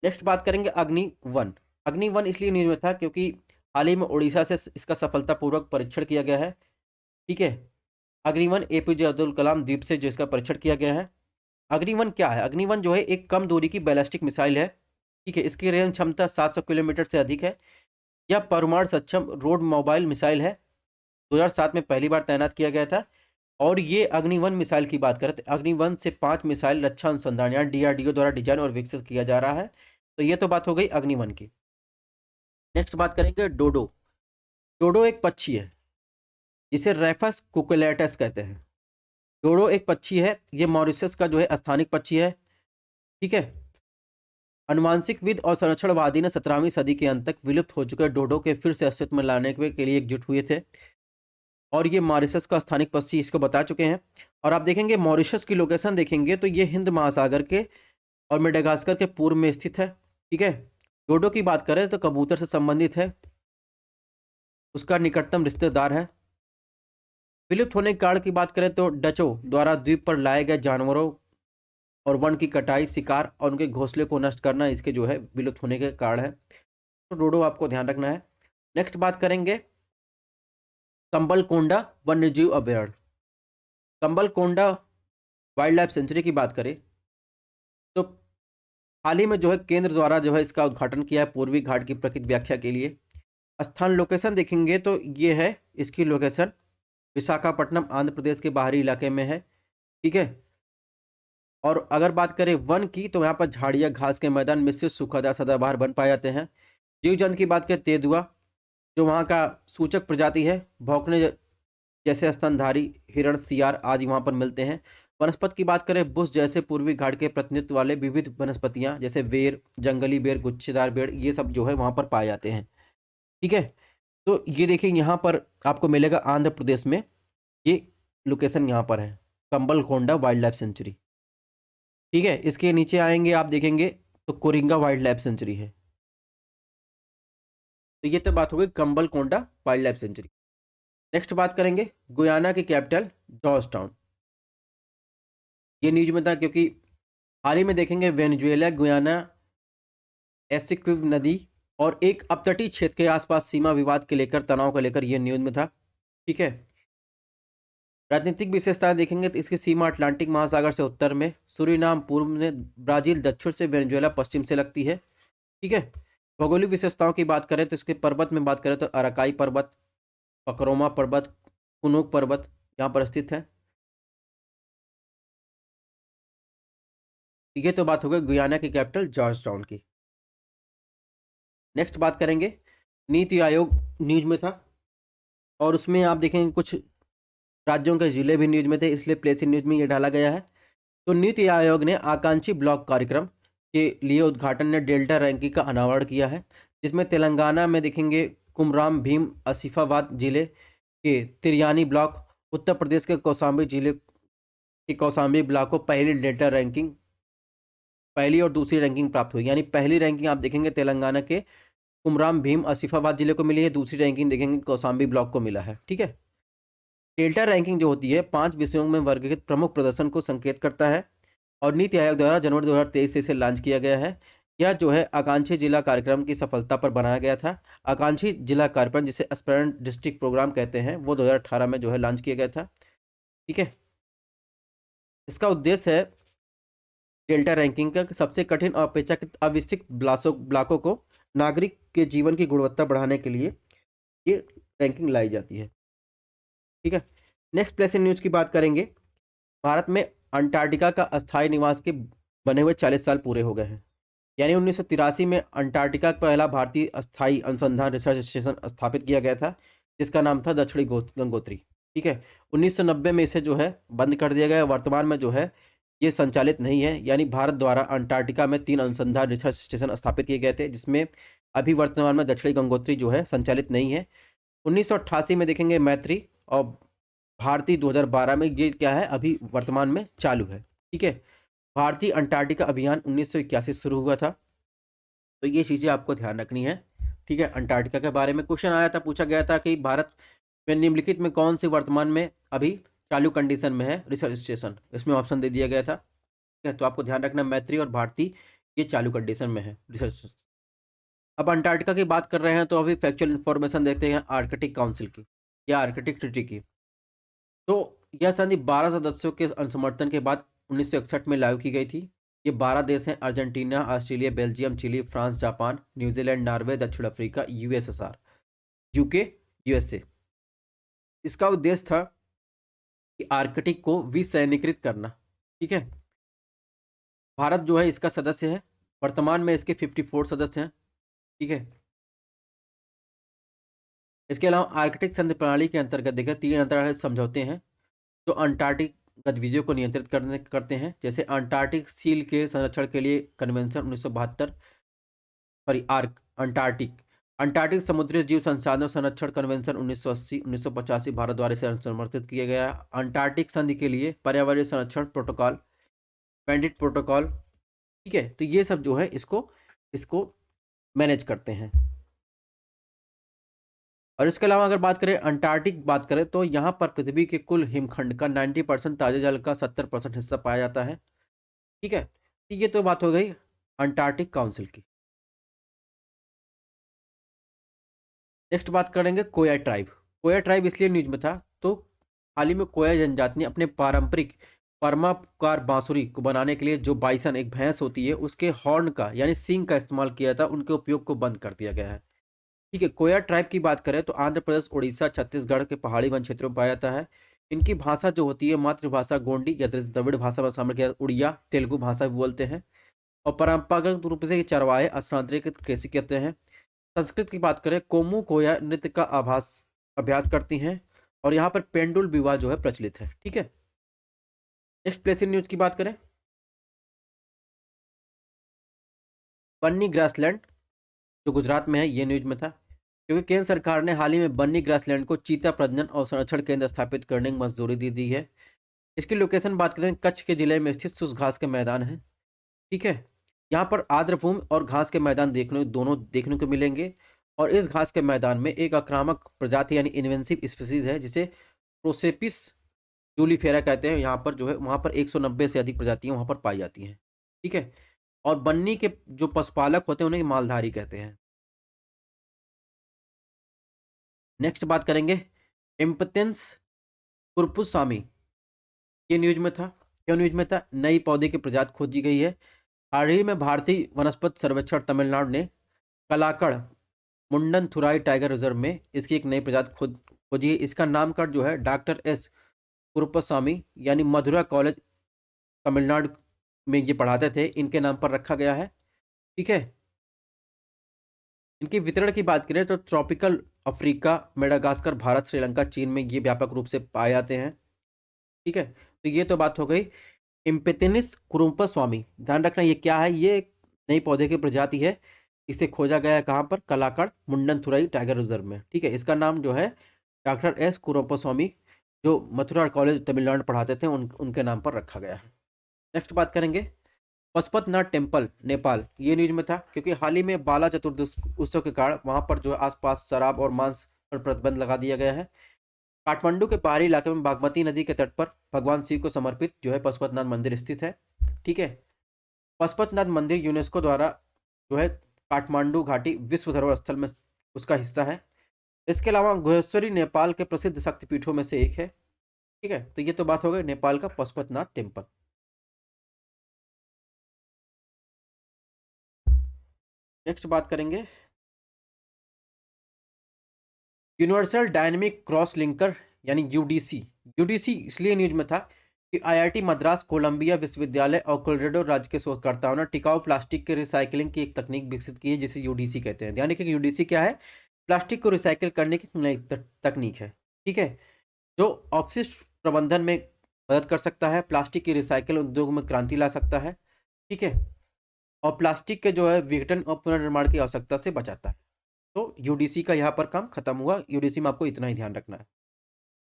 नेक्स्ट बात करेंगे अग्नि-1। अग्नि-1 इसलिए न्यूज में था क्योंकि हाल ही में उड़ीसा से इसका सफलतापूर्वक परीक्षण किया गया है। ठीक है। अग्नि-1 एपीजे अब्दुल कलाम द्वीप से जो इसका परीक्षण किया गया है। अग्नि-1 क्या है? अग्नि-1 जो है एक कम दूरी की बैलिस्टिक मिसाइल है। ठीक है। इसकी रेंज क्षमता 700 किलोमीटर से अधिक है। यह परमाणु सक्षम रोड मोबाइल मिसाइल है। 2007 में पहली बार तैनात किया गया था। और ये अग्नि-1 मिसाइल की बात करें तो अग्नि-1 से 5 मिसाइल रक्षा अनुसंधान यानी डीआरडीओ द्वारा डिजाइन और विकसित किया जा रहा है। तो ये तो बात हो गई अग्नि-1 की। नेक्स्ट बात करेंगे डोडो। डोडो एक पक्षी है जिसे रेफस कुकुलेटस कहते हैं। डोडो एक पक्षी है, ये मॉरिशस का जो है स्थानिक पक्षी है। ठीक है। अनुवांशिकविद और संरक्षणवादी ने 17वीं सदी के अंत तक विलुप्त हो चुके डोडो के फिर से अस्तित्व में लाने के लिए एकजुट हुए थे। और ये मॉरिशस का स्थानिक पक्षी इसको बता चुके हैं। और आप देखेंगे मॉरिशस की लोकेशन देखेंगे तो ये हिंद महासागर के और मेडागास्कर के पूर्व में स्थित है। ठीक है। डोडो की बात करें तो कबूतर से संबंधित है, उसका निकटतम रिश्तेदार है। विलुप्त होने के कारण की बात करें तो डचों द्वारा द्वीप पर लाए गए जानवरों और वन की कटाई, शिकार और उनके घोंसले को नष्ट करना इसके जो है विलुप्त होने के कारण है। तो डोडो आपको ध्यान रखना है। नेक्स्ट बात करेंगे कंबलकोंडा वन्यजीव अभयारण्य। कंबलकोंडा वाइल्ड लाइफ सेंचुरी की बात करें तो हाल ही में जो है केंद्र द्वारा जो है इसका उद्घाटन किया है पूर्वी घाट की प्रकृति व्याख्या के लिए। स्थान लोकेशन देखेंगे तो ये है, इसकी लोकेशन विशाखापट्टनम आंध्र प्रदेश के बाहरी इलाके में है। ठीक है। और अगर बात करें वन की तो यहाँ पर झाड़ियाँ, घास के मैदान, मिश्रित सूखादार सदाबहार वन पाए जाते हैं। जीव जंतु की बात करें तेंदुआ जो वहाँ का सूचक प्रजाति है, भौंकने जैसे स्तनधारी हिरण, सियार आदि वहाँ पर मिलते हैं। वनस्पति की बात करें, बुश जैसे पूर्वी घाट के प्रतिनिधित्व वाले विविध वनस्पतियां जैसे बेर, जंगली बेर, गुच्छेदार बेर, ये सब जो है वहां पर पाए जाते हैं। ठीक है, तो ये देखिए यहाँ पर आपको मिलेगा आंध्र प्रदेश में, ये लोकेशन यहाँ पर है, कंबलकोंडा वाइल्ड लाइफ सेंचुरी। ठीक है, इसके नीचे आएंगे आप देखेंगे तो कोरिंगा वाइल्ड लाइफ सेंचुरी है। तो ये तो बात हो गई कंबलकोंडा वाइल्ड लाइफ सेंचुरी। नेक्स्ट बात करेंगे गुयाना की कैपिटल जॉर्ज टाउन। ये न्यूज में था क्योंकि हाल ही में देखेंगे वेनेजुएला, गुयाना, एस्सिक्विव नदी और एक अपतटीय क्षेत्र के आसपास सीमा विवाद के लेकर, तनाव को लेकर ये न्यूज में था। ठीक है, राजनीतिक विशेषताएं देखेंगे तो इसकी सीमा अटलांटिक महासागर से उत्तर में, सूरीनाम पूर्व में, ब्राजील दक्षिण से, वेनेजुएला पश्चिम से लगती है। ठीक है, भौगोलिक विशेषताओं की बात करें तो इसके पर्वत में बात करें तो अराकाई पर्वत, पकरोमा पर्वत, कुनुक पर्वत यहाँ पर स्थित है। ये तो बात हो गई गुयाना की कैपिटल जॉर्ज टाउन की। नेक्स्ट बात करेंगे, नीति आयोग न्यूज में था और उसमें आप देखेंगे कुछ राज्यों के जिले भी न्यूज में थे, इसलिए प्लेस इन न्यूज में ये डाला गया है। तो नीति आयोग ने आकांक्षी ब्लॉक कार्यक्रम के लिए उद्घाटन ने डेल्टा रैंकिंग का अनावरण किया है, जिसमें तेलंगाना में देखेंगे कुमराम भीम आसिफाबाद जिले के तिरयानी ब्लॉक, उत्तर प्रदेश के कौशाम्बी जिले के कौशाम्बी ब्लॉक को पहली डेल्टा रैंकिंग, पहली और दूसरी रैंकिंग प्राप्त हुई। यानी पहली रैंकिंग आप देखेंगे तेलंगाना के कुमराम भीम आसिफाबाद जिले को मिली है, दूसरी रैंकिंग देखेंगे कौशाम्बी ब्लॉक को मिला है। ठीक है, डेल्टा रैंकिंग जो होती है 5 विषयों में वर्गीकृत प्रमुख प्रदर्शन को संकेत करता है और नीति आयोग द्वारा जनवरी 2023 से इसे लॉन्च किया गया है। यह जो है आकांक्षी जिला कार्यक्रम की सफलता पर बनाया गया था। आकांक्षी जिला कार्यक्रम जिसे एस्पिरेंट डिस्ट्रिक्ट प्रोग्राम कहते हैं, वो 2018 में जो है लॉन्च किया गया था। ठीक है, इसका उद्देश्य है डेल्टा रैंकिंग का सबसे कठिन और अपेक्षाकृत अविकसित ब्लॉकों को नागरिक के जीवन की गुणवत्ता बढ़ाने के लिए ये रैंकिंग लाई जाती है। ठीक है, नेक्स्ट प्लेस इन न्यूज की बात करेंगे। भारत में अंटार्कटिका का अस्थायी निवास के बने हुए 40 साल पूरे हो गए हैं। यानी 1983 में अंटार्कटिका का पहला भारतीय अस्थायी अनुसंधान रिसर्च स्टेशन स्थापित किया गया था, जिसका नाम था दक्षिणी गंगोत्री। ठीक है, 1990 में इसे जो है बंद कर दिया गया। वर्तमान में जो है ये संचालित नहीं है। यानी भारत द्वारा अंटार्कटिका में 3 अनुसंधान रिसर्च स्टेशन स्थापित किए गए थे, जिसमें अभी वर्तमान में दक्षिणी गंगोत्री जो है संचालित नहीं है। 1988 में देखेंगे मैत्री और भारतीय 2012 में, ये क्या है अभी वर्तमान में चालू है। ठीक है, भारतीय अंटार्कटिका अभियान 1981 शुरू हुआ था। तो ये चीज़ें आपको ध्यान रखनी है। ठीक है, अंटार्कटिका के बारे में क्वेश्चन आया था, पूछा गया था कि भारत में निम्नलिखित में कौन से वर्तमान में अभी चालू कंडीशन में है रिसर्च स्टेशन, इसमें ऑप्शन दे दिया गया था। ठीक है, तो आपको ध्यान रखना मैत्री और भारती ये चालू कंडीशन में है रिसर्च स्टेशन। अब अंटार्कटिका की बात कर रहे हैं तो अभी फैक्चुअल इन्फॉर्मेशन देखते हैं आर्कटिक काउंसिल की या आर्कटिक ट्रीटी की। तो यह संधि 12 सदस्यों के समर्थन के बाद 1961 में लागू की गई थी। ये 12 देश हैं, Argentina, Australia, Belgium, Chile, France, Japan, New Zealand, Norway, दक्षिण अफ्रीका, यूएसएसआर, यूके, यूएसए। इसका उद्देश्य था कि आर्कटिक को विसैनिकृत करना। ठीक है, भारत जो है इसका सदस्य है। वर्तमान में इसके 54 सदस्य हैं। ठीक है, इसके अलावा आर्कटिक संधि प्रणाली के अंतर्गत देखिए 3 अंतर्राष्ट्रीय समझौते हैं जो अंटार्कटिक गतिविधियों को नियंत्रित करते हैं, जैसे अंटार्कटिक सील के संरक्षण के लिए कन्वेंशन 1972, सॉरी अंटार्कटिक अंटार्कटिक समुद्री जीव संसाधन संरक्षण कन्वेंशन 1980, 1985 भारत द्वारा इसे समर्थित किया गया। अंटार्कटिक संधि के लिए पर्यावरणीय संरक्षण प्रोटोकॉल, बैंडिट प्रोटोकॉल। ठीक है, तो ये सब जो है इसको इसको मैनेज करते हैं। और इसके अलावा अगर बात करें अंटार्कटिक बात करें तो यहाँ पर पृथ्वी के कुल हिमखंड का 90% ताजे जल का 70% हिस्सा पाया जाता है। ठीक है, तो ये तो बात हो गई अंटार्कटिक काउंसिल की। नेक्स्ट बात करेंगे कोया ट्राइब। कोया ट्राइब इसलिए न्यूज में था तो हाल ही में कोया जनजाति ने अपने पारंपरिक परमापुकार बांसुरी को बनाने के लिए जो बाइसन एक भैंस होती है उसके हॉर्न का यानी सींग का इस्तेमाल किया था, उनके उपयोग को बंद कर दिया गया है। ठीक है, कोया ट्राइब की बात करें तो आंध्र प्रदेश, उड़ीसा, छत्तीसगढ़ के पहाड़ी वन क्षेत्रों में पाया जाता है। इनकी भाषा जो होती है मातृभाषा गोंडी या द्रविड़ भाषा में शामिल किया, उड़िया तेलुगु भाषा भी बोलते हैं। और परंपरागत रूप से ये चरवाहे स्थानांतरित कृषि करते हैं। संस्कृत की बात करें, कोमू कोया नृत्य का अभ्यास करती हैं और यहाँ पर पेंडुल विवाह जो है प्रचलित है। ठीक है, नेक्स्ट प्लेस इन न्यूज की बात करें, बन्नी ग्रासलैंड जो गुजरात में है, ये न्यूज में था, क्योंकि केंद्र सरकार ने हाल ही में बन्नी ग्रासलैंड को चीता प्रजनन और संरक्षण केंद्र स्थापित करने की मंजूरी दे दी है। इसकी लोकेशन बात करें, कच्छ के जिले में स्थित शुष्क घास के मैदान है। ठीक है, यहाँ पर आर्द्रभूमि और घास के मैदान दोनों देखने को मिलेंगे। और इस घास के मैदान में एक आक्रामक प्रजाति यानी इन्वेंसिव स्पीसीज है जिसे प्रोसेपिस जूलीफेरा कहते हैं। यहाँ पर जो है वहाँ पर 190 से अधिक प्रजातियां वहाँ पर पाई जाती हैं। ठीक है, और बन्नी के जो पशुपालक होते हैं उन्हें मालधारी कहते हैं। नेक्स्ट बात करेंगे, इम्पतेंस कुरपुसामी, ये न्यूज में था। क्यों न्यूज में था? नई पौधे की प्रजाति खोजी गई है। हाल ही में भारतीय वनस्पति सर्वेक्षण तमिलनाडु ने कलाकड़ मुंडन थुराई टाइगर रिजर्व में इसकी एक नई प्रजाति खोजी है। इसका नामकरण जो है डॉक्टर एस कुरुप्पस्वामी यानी मधुरा कॉलेज तमिलनाडु में ये पढ़ाते थे, इनके नाम पर रखा गया है। ठीक है, इनके वितरण की बात करें तो tropical Africa, Madagascar, Bharat, Sri Lanka, चीन में ये व्यापक रूप से पाए जाते हैं। ठीक है, तो ये तो बात हो गई इम्पेतिनिस कुरुम्पस्वामी। ध्यान रखना ये क्या है, ये एक नई पौधे की प्रजाति है। इसे खोजा गया है कहाँ पर? कलाकड़ मुंडनथुरई टाइगर रिजर्व में। ठीक है, इसका नाम जो है डॉक्टर एस कुरुम्पस्वामी जो मथुरा कॉलेज तमिलनाडु पढ़ाते थे उनके नाम पर रखा गया है। नेक्स्ट बात करेंगे, पशुपतनाथ टेम्पल नेपाल, ये न्यूज में था क्योंकि हाल ही में बाला चतुर्दशी उत्सव के कारण वहां पर जो है आसपास शराब और मांस पर प्रतिबंध लगा दिया गया है। काठमांडू के पहाड़ी इलाके में बागमती नदी के तट पर भगवान शिव को समर्पित जो है पशुपतनाथ मंदिर स्थित है। ठीक है, पशुपतनाथ मंदिर यूनेस्को द्वारा जो है काठमांडू घाटी विश्व धरोहर स्थल में उसका हिस्सा है। इसके अलावा गुहेश्वरी नेपाल के प्रसिद्ध शक्तिपीठों में से एक है। ठीक है, तो ये तो बात हो गई नेपाल का पशुपतनाथ टेम्पल। नेक्स्ट बात करेंगे, यूनिवर्सल डायनेमिक क्रॉस लिंकर यानी यूडीसी। यूडीसी इसलिए न्यूज में था कि आईआईटी मद्रास, कोलंबिया विश्वविद्यालय और कोलोराडो राज्य के शोधकर्ताओं ने टिकाऊ प्लास्टिक के रिसाइकलिंग की एक तकनीक विकसित की है जिसे यूडीसी कहते हैं। ध्यान रखिए कि यूडीसी क्या है? प्लास्टिक को रिसाइकिल करने की नई तकनीक है। ठीक है, जो अपशिष्ट प्रबंधन में मदद कर सकता है, प्लास्टिक की रिसाइकिल उद्योग में क्रांति ला सकता है। ठीक है, और प्लास्टिक के जो है विघटन और पुनर्निर्माण की आवश्यकता से बचाता है। तो यूडीसी का यहाँ पर काम खत्म हुआ। यूडीसी में आपको इतना ही ध्यान रखना है।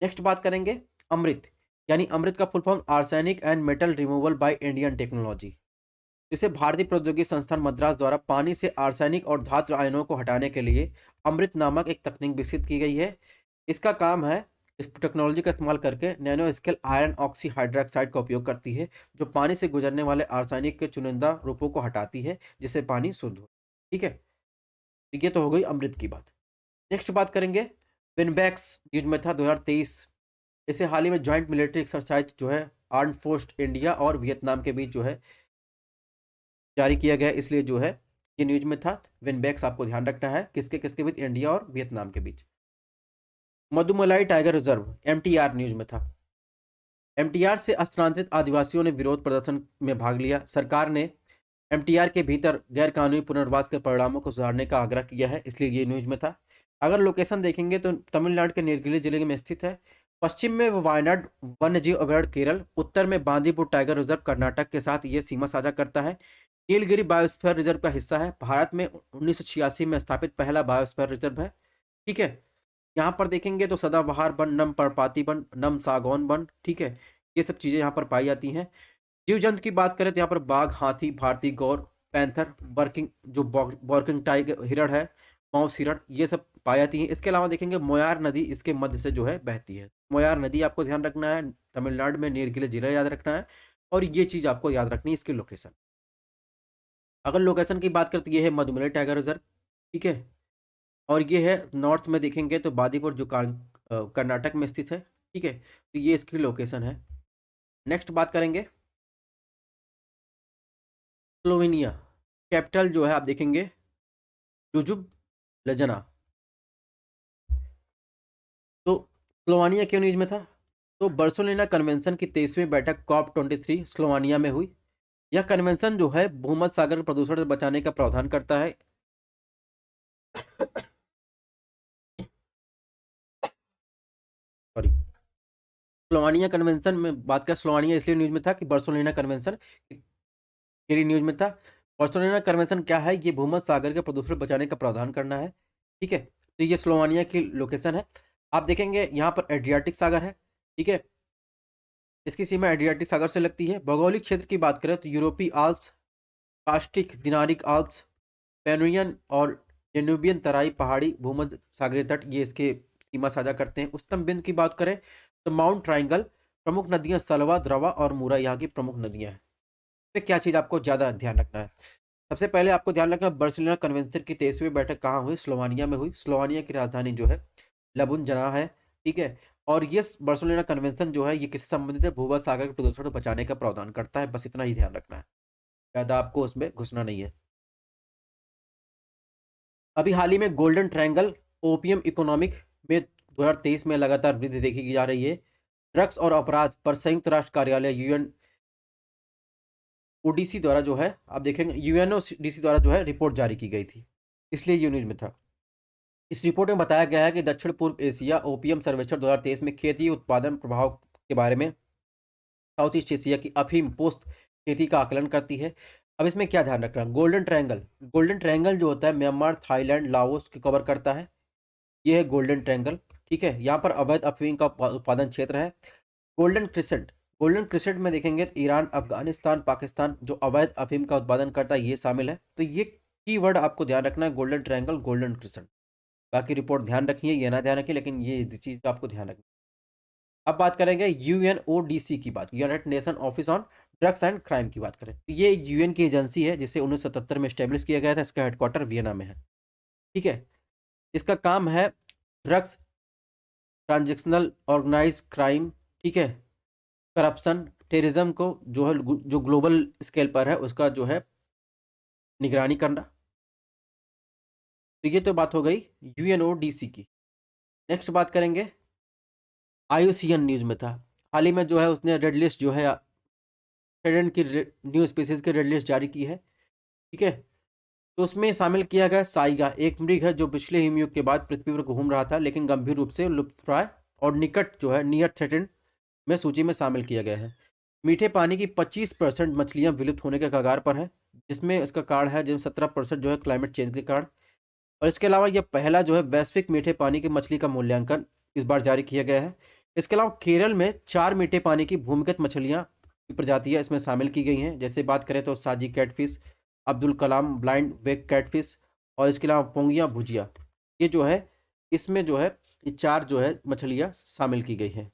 नेक्स्ट बात करेंगे, अमृत यानी अमृत का full form arsenic and metal removal by Indian technology. इसे भारतीय प्रौद्योगिकी संस्थान मद्रास द्वारा पानी से आर्सेनिक और धातु आयनों को हटाने के लिए अमृत नामक एक तकनीक विकसित की गई है। इसका काम है, इस टेक्नोलॉजी का इस्तेमाल करके nano scale iron oxy hydroxide का उपयोग करती है जो पानी से गुजरने वाले आर्सेनिक के चुनिंदा रूपों को हटाती है जिससे पानी शुद्ध हो। ठीक है, तो ये तो हो गई अमृत की बात। नेक्स्ट बात करेंगे, विनबैक्स न्यूज में था 2023। इसे हाल ही में ज्वाइंट मिलिट्री एक्सरसाइज जो है आर्म फोर्स इंडिया और वियतनाम के बीच जो है जारी किया गया, इसलिए जो है ये न्यूज में था। विनबैक्स आपको ध्यान रखना है किसके किसके बीच? इंडिया और वियतनाम के बीच। Mudumalai tiger reserve MTR news में था। एमटीआर से स्थानांतरित आदिवासियों ने विरोध प्रदर्शन में भाग लिया। सरकार ने एमटीआर के भीतर गैर कानूनी पुनर्वास के परिणामों को सुधारने का आग्रह किया है, इसलिए ये न्यूज में था। अगर लोकेशन देखेंगे तो तमिलनाडु के नीलगिरी जिले में स्थित है। पश्चिम में वायनाड वन्यजीव अभयारण्य केरल, उत्तर में बांदीपुर टाइगर रिजर्व कर्नाटक के साथ ये सीमा साझा करता है। नीलगिरी बायोस्फीयर रिजर्व का हिस्सा है, भारत में 1986 में स्थापित पहला बायोस्फीयर रिजर्व है। ठीक है, यहाँ पर देखेंगे तो सदाबहार वन, नम पर्णपाती वन, नम सागौन वन, ठीक है, ये सब चीज़ें यहाँ पर पाई जाती हैं। जीव जंतु की बात करें तो यहाँ पर बाघ, हाथी, भारतीय गौर, पैंथर, बर्किंग जो बॉर्किंग टाइगर हिरण है, माउस हिरण, ये सब पाई जाती हैं। इसके अलावा देखेंगे मोयार नदी इसके मध्य से जो है बहती है। मोयार नदी आपको ध्यान रखना है, तमिलनाडु में नीलगिरी जिला याद रखना है, और ये चीज़ आपको याद रखनी है इसकी लोकेशन। अगर लोकेशन की बात करें तो ये है मधुमलाई टाइगर रिजर्व। ठीक है, और ये है नॉर्थ में देखेंगे तो बादीपुर जो कर्नाटक में स्थित है। ठीक है, तो ये इसकी लोकेशन है। नेक्स्ट बात करेंगे, स्लोवेनिया कैपिटल जो है आप देखेंगे लुजुब लजना। तो स्लोवानिया क्यों न्यूज में था? तो बार्सिलोना कन्वेंशन की 23वीं बैठक COP23 स्लोवानिया में हुई। यह कन्वेंशन जो है भूमध्य सागर प्रदूषण से बचाने का प्रावधान करता है। सॉरी, स्लोवानिया कन्वेंशन में बात करें, स्लोवानिया इसलिए न्यूज़ में था कि बार्सिलोना कन्वेंशन के लिए न्यूज़ में था। बार्सिलोना कन्वेंशन क्या है? ये भूमध्य सागर के प्रदूषण बचाने का प्रावधान करना है, ठीक है? तो ये स्लोवानिया की लोकेशन है। आप देखेंगे यहाँ पर एड्रियाटिक सागर है, ठीक है? इसकी सीमा एड्रियाटिक सागर से लगती है। भौगोलिक क्षेत्र की बात करें तो यूरोपीय आल्प्स, कास्टिक दिनारिक आल्प्स, पेनुरियन और डेन्यूबियन तराई पहाड़ी भूमध्य सागरीय तट ये इसके सीमा साझा करते हैं। उच्चतम बिंदु की बात करें तो माउंट ट्राइंगल, प्रमुख नदियां सलवा, द्रवा और मूरा यहाँ की प्रमुख नदियां हैं। पे क्या चीज़ आपको ज़्यादा ध्यान रखना है? सबसे पहले आपको ध्यान रखना, बार्सिलोना कन्वेंशन की 23वीं बैठक कहाँ हुई? स्लोवानिया में हुई। स्लोवानिया की राजधानी जो है लबुन है, ठीक है? और ये बार्सिलोना कन्वेंशन जो है ये किससे संबंधित है? भूमध्य सागर के प्रदूषण को बचाने का प्रावधान करता है। बस इतना ही ध्यान रखना है, ज़्यादा आपको उसमें घुसना नहीं है। अभी हाल ही में गोल्डन ट्रायंगल ओपियम इकोनॉमिक में 2023 में लगातार वृद्धि देखी जा रही है। ड्रग्स और अपराध पर संयुक्त राष्ट्र कार्यालय यूएन ओडीसी द्वारा जो है आप देखेंगे यूएनओडीसी द्वारा जो है रिपोर्ट जारी की गई थी, इसलिए ये न्यूज़ में था। इस रिपोर्ट में बताया गया है कि दक्षिण पूर्व एशिया ओपियम सर्वेक्षण 2023 में खेती उत्पादन प्रभाव के बारे में साउथ ईस्ट एशिया की अफीम पोस्ट खेती का आकलन करती है। अब इसमें क्या ध्यान रखना, गोल्डन ट्रायंगल जो होता है म्यांमार, थाईलैंड, लाओस को कवर करता है। ये है गोल्डन ट्रायंगल, ठीक है? यहाँ पर अवैध अफीम का उत्पादन क्षेत्र है। गोल्डन क्रिसेंट में देखेंगे तो ईरान, अफगानिस्तान, पाकिस्तान जो अवैध अफीम का उत्पादन करता है ये शामिल है। तो ये कीवर्ड आपको ध्यान रखना है, गोल्डन ट्रायंगल, गोल्डन क्रिसेंट। बाकी रिपोर्ट ध्यान रखिए, ये ना ध्यान रखिए, लेकिन ये चीज़ आपको ध्यान रखनी। अब बात करेंगे यूएनओडीसी की बात, United nation office on drugs and crime की बात करें तो ये यूएन की एजेंसी है जिसे 1977 में स्टेब्लिश किया गया था। इसका हेडक्वार्टर वियना में है, ठीक है? इसका काम है ड्रग्स, ट्रांजेक्शनल ऑर्गेनाइज क्राइम, ठीक है, करप्शन, टेररिज्म को जो है जो ग्लोबल स्केल पर है उसका जो है निगरानी करना। तो ये तो बात हो गई यूएनओडीसी की। नेक्स्ट बात करेंगे, आईयूसीएन न्यूज़ में था हाल ही में जो है उसने रेड लिस्ट जो है थ्रेटेंड की न्यू स्पीसीज की रेड लिस्ट जारी की है, ठीक है? तो उसमें शामिल किया गया साइगा, एक मृग है जो पिछले हिमयुग के बाद पृथ्वी पर घूम रहा था लेकिन गंभीर रूप से लुप्तप्राय और निकट जो है नियर थ्रेटेंड में सूची में शामिल किया गया है। मीठे पानी की 25% मछलियां विलुप्त होने के कगार पर है, जिसमें इसका कारण है जिसमें 17% जो है क्लाइमेट चेंज के कारण। और इसके अलावा यह पहला जो है वैश्विक मीठे पानी की मछली का मूल्यांकन इस बार जारी किया गया है। इसके अलावा केरल में 4 मीठे पानी की भूमिगत मछलियां की प्रजातियां इसमें शामिल की गई हैं। जैसे बात करें तो साजी कैटफिश, अब्दुल कलाम ब्लाइंड वेक कैटफिश और इसके अलावा पोंगिया भुजिया, ये जो है इसमें जो है ये 4 जो है मछलियाँ शामिल की गई हैं,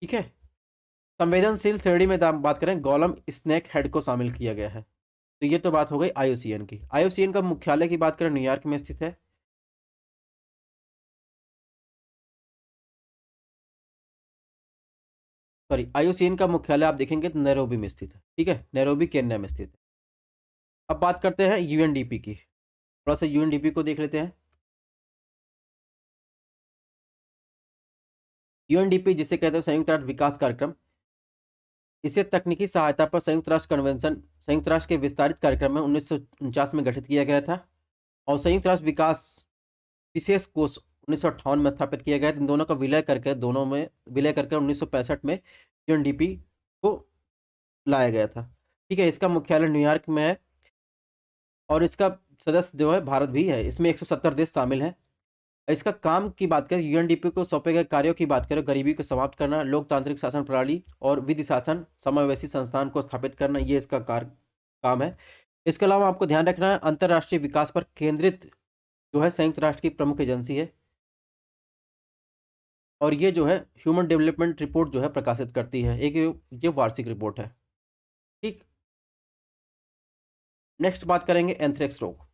ठीक है? संवेदनशील श्रेणी में बात करें, गोलम स्नेक हेड को शामिल किया गया है। तो ये तो बात हो गई आईयूसीएन की। आईयूसीएन का मुख्यालय की बात करें न्यूयॉर्क में स्थित है। सॉरी, आईयूसीएन का मुख्यालय आप देखेंगे तो नैरोबी में स्थित है, ठीक है? नैरोबी केन्या में स्थित है। अब बात करते हैं यूएनडीपी की, थोड़ा सा यूएनडीपी को देख लेते हैं। यूएनडीपी जिसे कहते हैं संयुक्त राष्ट्र विकास कार्यक्रम, इसे तकनीकी सहायता पर संयुक्त राष्ट्र के विस्तारित कार्यक्रम में 1949 में गठित किया गया था और संयुक्त राष्ट्र विकास विशेष कोष 1958 में स्थापित किया गया था। इन दोनों का विलय करके 1965 में यूएनडीपी को लाया गया था, ठीक है? इसका मुख्यालय न्यूयॉर्क में है और इसका सदस्य जो है भारत भी है। इसमें 170 देश शामिल हैं। इसका काम की बात करें, यूएनडीपी को सौंपे गए कार्यों की बात करें, गरीबी को समाप्त करना, लोकतांत्रिक शासन प्रणाली और विधि शासन समावेशी संस्थान को स्थापित करना, ये इसका काम है। इसके अलावा आपको ध्यान रखना है अंतर्राष्ट्रीय विकास पर केंद्रित जो है संयुक्त राष्ट्र की प्रमुख एजेंसी है और ये जो है ह्यूमन डेवलपमेंट रिपोर्ट जो है प्रकाशित करती है। एक ये वार्षिक रिपोर्ट है, ठीक? नेक्स्ट बात करेंगे एंथ्रेक्स रोग।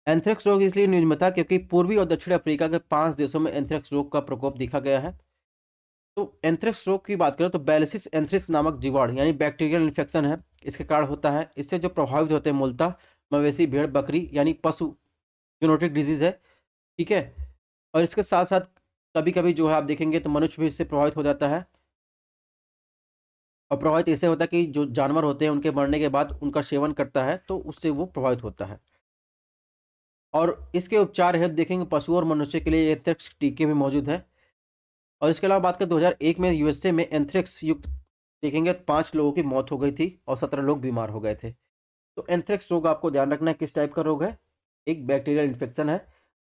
एंथ्रेक्स रोग इसलिए न्यूज में था क्योंकि पूर्वी और दक्षिण अफ्रीका के 5 देशों में एंथ्रेक्स रोग का प्रकोप देखा गया है। तो एंथ्रेक्स रोग की बात करें तो बैलिसिस एंथ्रिस नामक जीवाणु यानी बैक्टीरियल इन्फेक्शन है, इसके कारण होता है। इससे जो प्रभावित होते हैं मूलतः मवेशी, भेड़, बकरी यानी पशु, जूनोटिक डिजीज है, ठीक है? और इसके साथ साथ कभी कभी जो है आप देखेंगे तो मनुष्य भी इससे प्रभावित हो जाता है और प्रभावित इससे होता है कि जो जानवर होते हैं उनके मरने के बाद उनका सेवन करता है तो उससे वो प्रभावित होता है। और इसके उपचार हेतु देखेंगे पशु और मनुष्य के लिए एंथ्रेक्स टीके भी मौजूद हैं। और इसके अलावा बात करें 2001 में यूएसए में एंथ्रेक्स युक्त देखेंगे 5 लोगों की मौत हो गई थी और 17 लोग बीमार हो गए थे। तो एंथ्रेक्स रोग आपको ध्यान रखना है किस टाइप का रोग है, एक बैक्टीरियल इन्फेक्शन है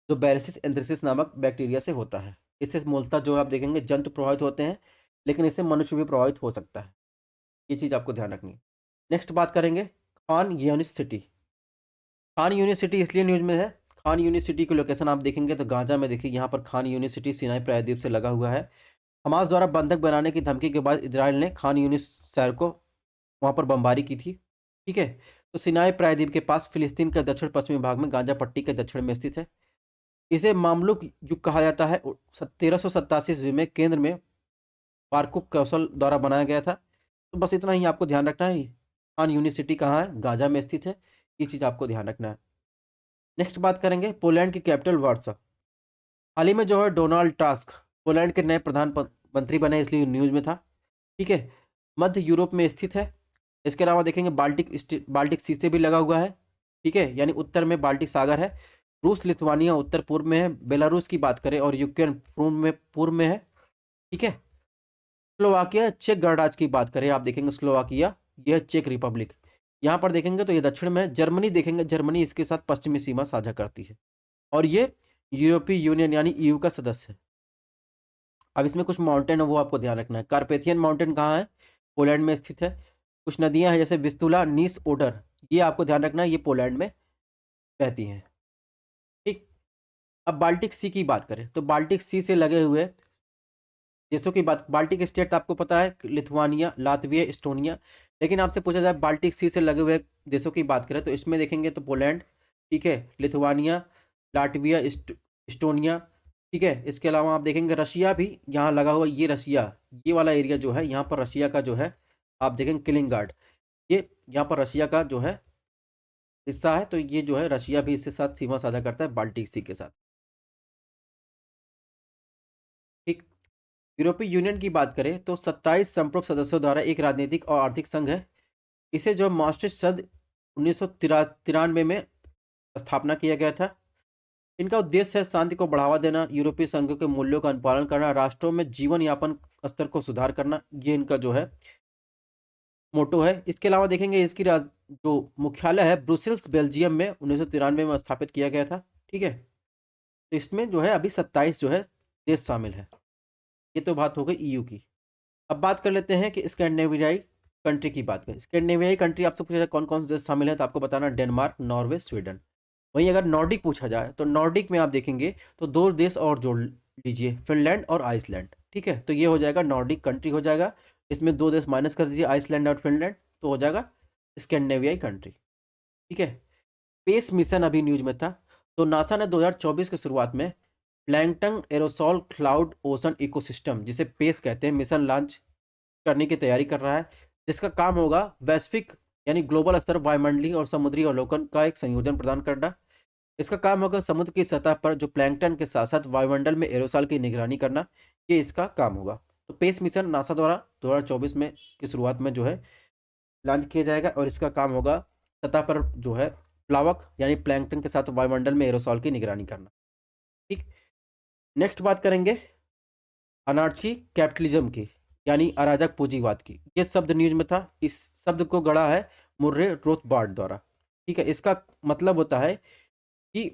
जो बैरिसिस एंथ्रेसिस नामक बैक्टीरिया से होता है। इससे मूलतः जो आप देखेंगे जंतु प्रभावित होते हैं, लेकिन इससे मनुष्य भी प्रभावित हो सकता है। ये चीज़ आपको ध्यान रखनी है। नेक्स्ट बात करेंगे खान यूनिस सिटी। खान यूनिस सिटी इसलिए न्यूज़ में है, खान यूनिस सिटी की लोकेशन आप देखेंगे तो गाजा में देखिए, यहाँ पर खान यूनिस सिटी सिनाई प्रायद्वीप से लगा हुआ है। हमास द्वारा बंधक बनाने की धमकी के बाद इजराइल ने खान यूनिस शहर को वहाँ पर बमबारी की थी। ठीक है, तो सिनाई प्रायद्वीप के पास फिलिस्तीन के दक्षिण पश्चिमी भाग में गाजा पट्टी के दक्षिण में स्थित है। इसे मामलुक युग कहा जाता है। 1387 ईस्वी में केंद्र में बारकुक कौशल द्वारा बनाया गया था। तो बस इतना ही आपको ध्यान रखना है। खान यूनिवर्सिटी कहाँ है, गाजा में स्थित है। ये चीज़ आपको ध्यान रखना है। नेक्स्ट बात करेंगे पोलैंड की कैपिटल वार्सा। हाल ही में जो है डोनाल्ड टस्क पोलैंड के नए प्रधानमंत्री बने, इसलिए न्यूज़ में था। ठीक है, मध्य यूरोप में स्थित है। इसके अलावा देखेंगे बाल्टिक सी से भी लगा हुआ है। ठीक है, यानी उत्तर में बाल्टिक सागर है। रूस लिथुआनिया उत्तर पूर्व में है। बेलारूस की बात करें और यूक्रेन पूर्व में है। ठीक है, स्लोवाकिया चेक गणराज्य की बात करें, आप देखेंगे स्लोवाकिया, यह चेक रिपब्लिक। यहाँ पर देखेंगे तो ये दक्षिण में है। जर्मनी देखेंगे, जर्मनी इसके साथ पश्चिमी सीमा साझा करती है और ये यूरोपीय यूनियन यानी ईयू का सदस्य है। अब इसमें कुछ माउंटेन है वो आपको ध्यान रखना है। कार्पेथियन माउंटेन कहाँ है, पोलैंड में स्थित है। कुछ नदियां हैं जैसे विस्तुला, नीस, ओडर, ये आपको ध्यान रखना है, ये पोलैंड में बहती हैं। ठीक, अब बाल्टिक सी की बात करें तो बाल्टिक सी से लगे हुए देशों की बात, बाल्टिक स्टेट आपको पता है लिथुआनिया, लातविया, एस्टोनिया। लेकिन आपसे पूछा जाए बाल्टिक सी से लगे हुए देशों की बात करें तो इसमें देखेंगे तो पोलैंड, ठीक है, लिथुआनिया, लाटविया, एस्टोनिया। ठीक है, इसके अलावा आप देखेंगे रशिया भी यहाँ लगा हुआ, ये रशिया, ये वाला एरिया जो है यहाँ पर रशिया का जो है आप देखेंगे किलिंगार्ड, ये यहाँ पर रशिया का जो है हिस्सा है। तो ये जो है रशिया भी इसके साथ सीमा साझा करता है बाल्टिक सी के साथ। ठीक, यूरोपीय यूनियन की बात करें तो 27 संप्रमुख सदस्यों द्वारा एक राजनीतिक और आर्थिक संघ है। इसे जो maastricht संधि 1993 में स्थापना किया गया था। इनका उद्देश्य है शांति को बढ़ावा देना, यूरोपीय संघ के मूल्यों का अनुपालन करना, राष्ट्रों में जीवन यापन स्तर को सुधार करना, ये इनका जो है मोटो है। इसके अलावा देखेंगे इसकी जो मुख्यालय है ब्रुसेल्स बेल्जियम में 1993 में स्थापित किया गया था। ठीक है, तो इसमें जो है अभी 27 जो है देश शामिल है। ये तो बात हो गई ईयू की। अब बात कर लेते हैं कि स्कैंडिनेवियाई कंट्री की बात करें। स्कैंडिनेवियाई कंट्री आपसे पूछा जाए कौन कौन से देश शामिल है तो आपको बताना डेनमार्क, नॉर्वे, स्वीडन। वहीं अगर नॉर्डिक पूछा जाए तो नॉर्डिक में आप देखेंगे तो 2 देश और जोड़ लीजिए, फिनलैंड और आइसलैंड। ठीक है, तो ये हो जाएगा नॉर्डिक कंट्री हो जाएगा। इसमें 2 देश माइनस कर दीजिए, आइसलैंड और फिनलैंड, तो हो जाएगा स्कैंडिनेवियाई कंट्री। ठीक है, स्पेस मिशन अभी न्यूज में था। तो नासा ने 2024 की शुरुआत में plankton aerosol cloud ocean ecosystem, जिसे पेस कहते हैं, मिशन लॉन्च करने की तैयारी कर रहा है, जिसका काम होगा वैश्विक यानी ग्लोबल स्तर वायुमंडलीय और समुद्री अवलोकन का एक संयोजन प्रदान करना। इसका काम होगा समुद्र की सतह पर जो प्लैंकटन के साथ साथ वायुमंडल में एरोसॉल की निगरानी करना, ये इसका काम होगा। तो पेस मिशन नासा द्वारा 2024 में की शुरुआत में जो है लॉन्च किया जाएगा और इसका काम होगा सतह पर जो है प्लावक यानी प्लैंकटन के साथ वायुमंडल में एरोसॉल की निगरानी करना। ठीक, नेक्स्ट बात करेंगे अनार्की कैपिटलिज्म की, यानी अराजक पूंजीवाद की। ये शब्द न्यूज में था। इस शब्द को गढ़ा है मुर्रे रोथबार्ड द्वारा। ठीक है, इसका मतलब होता है कि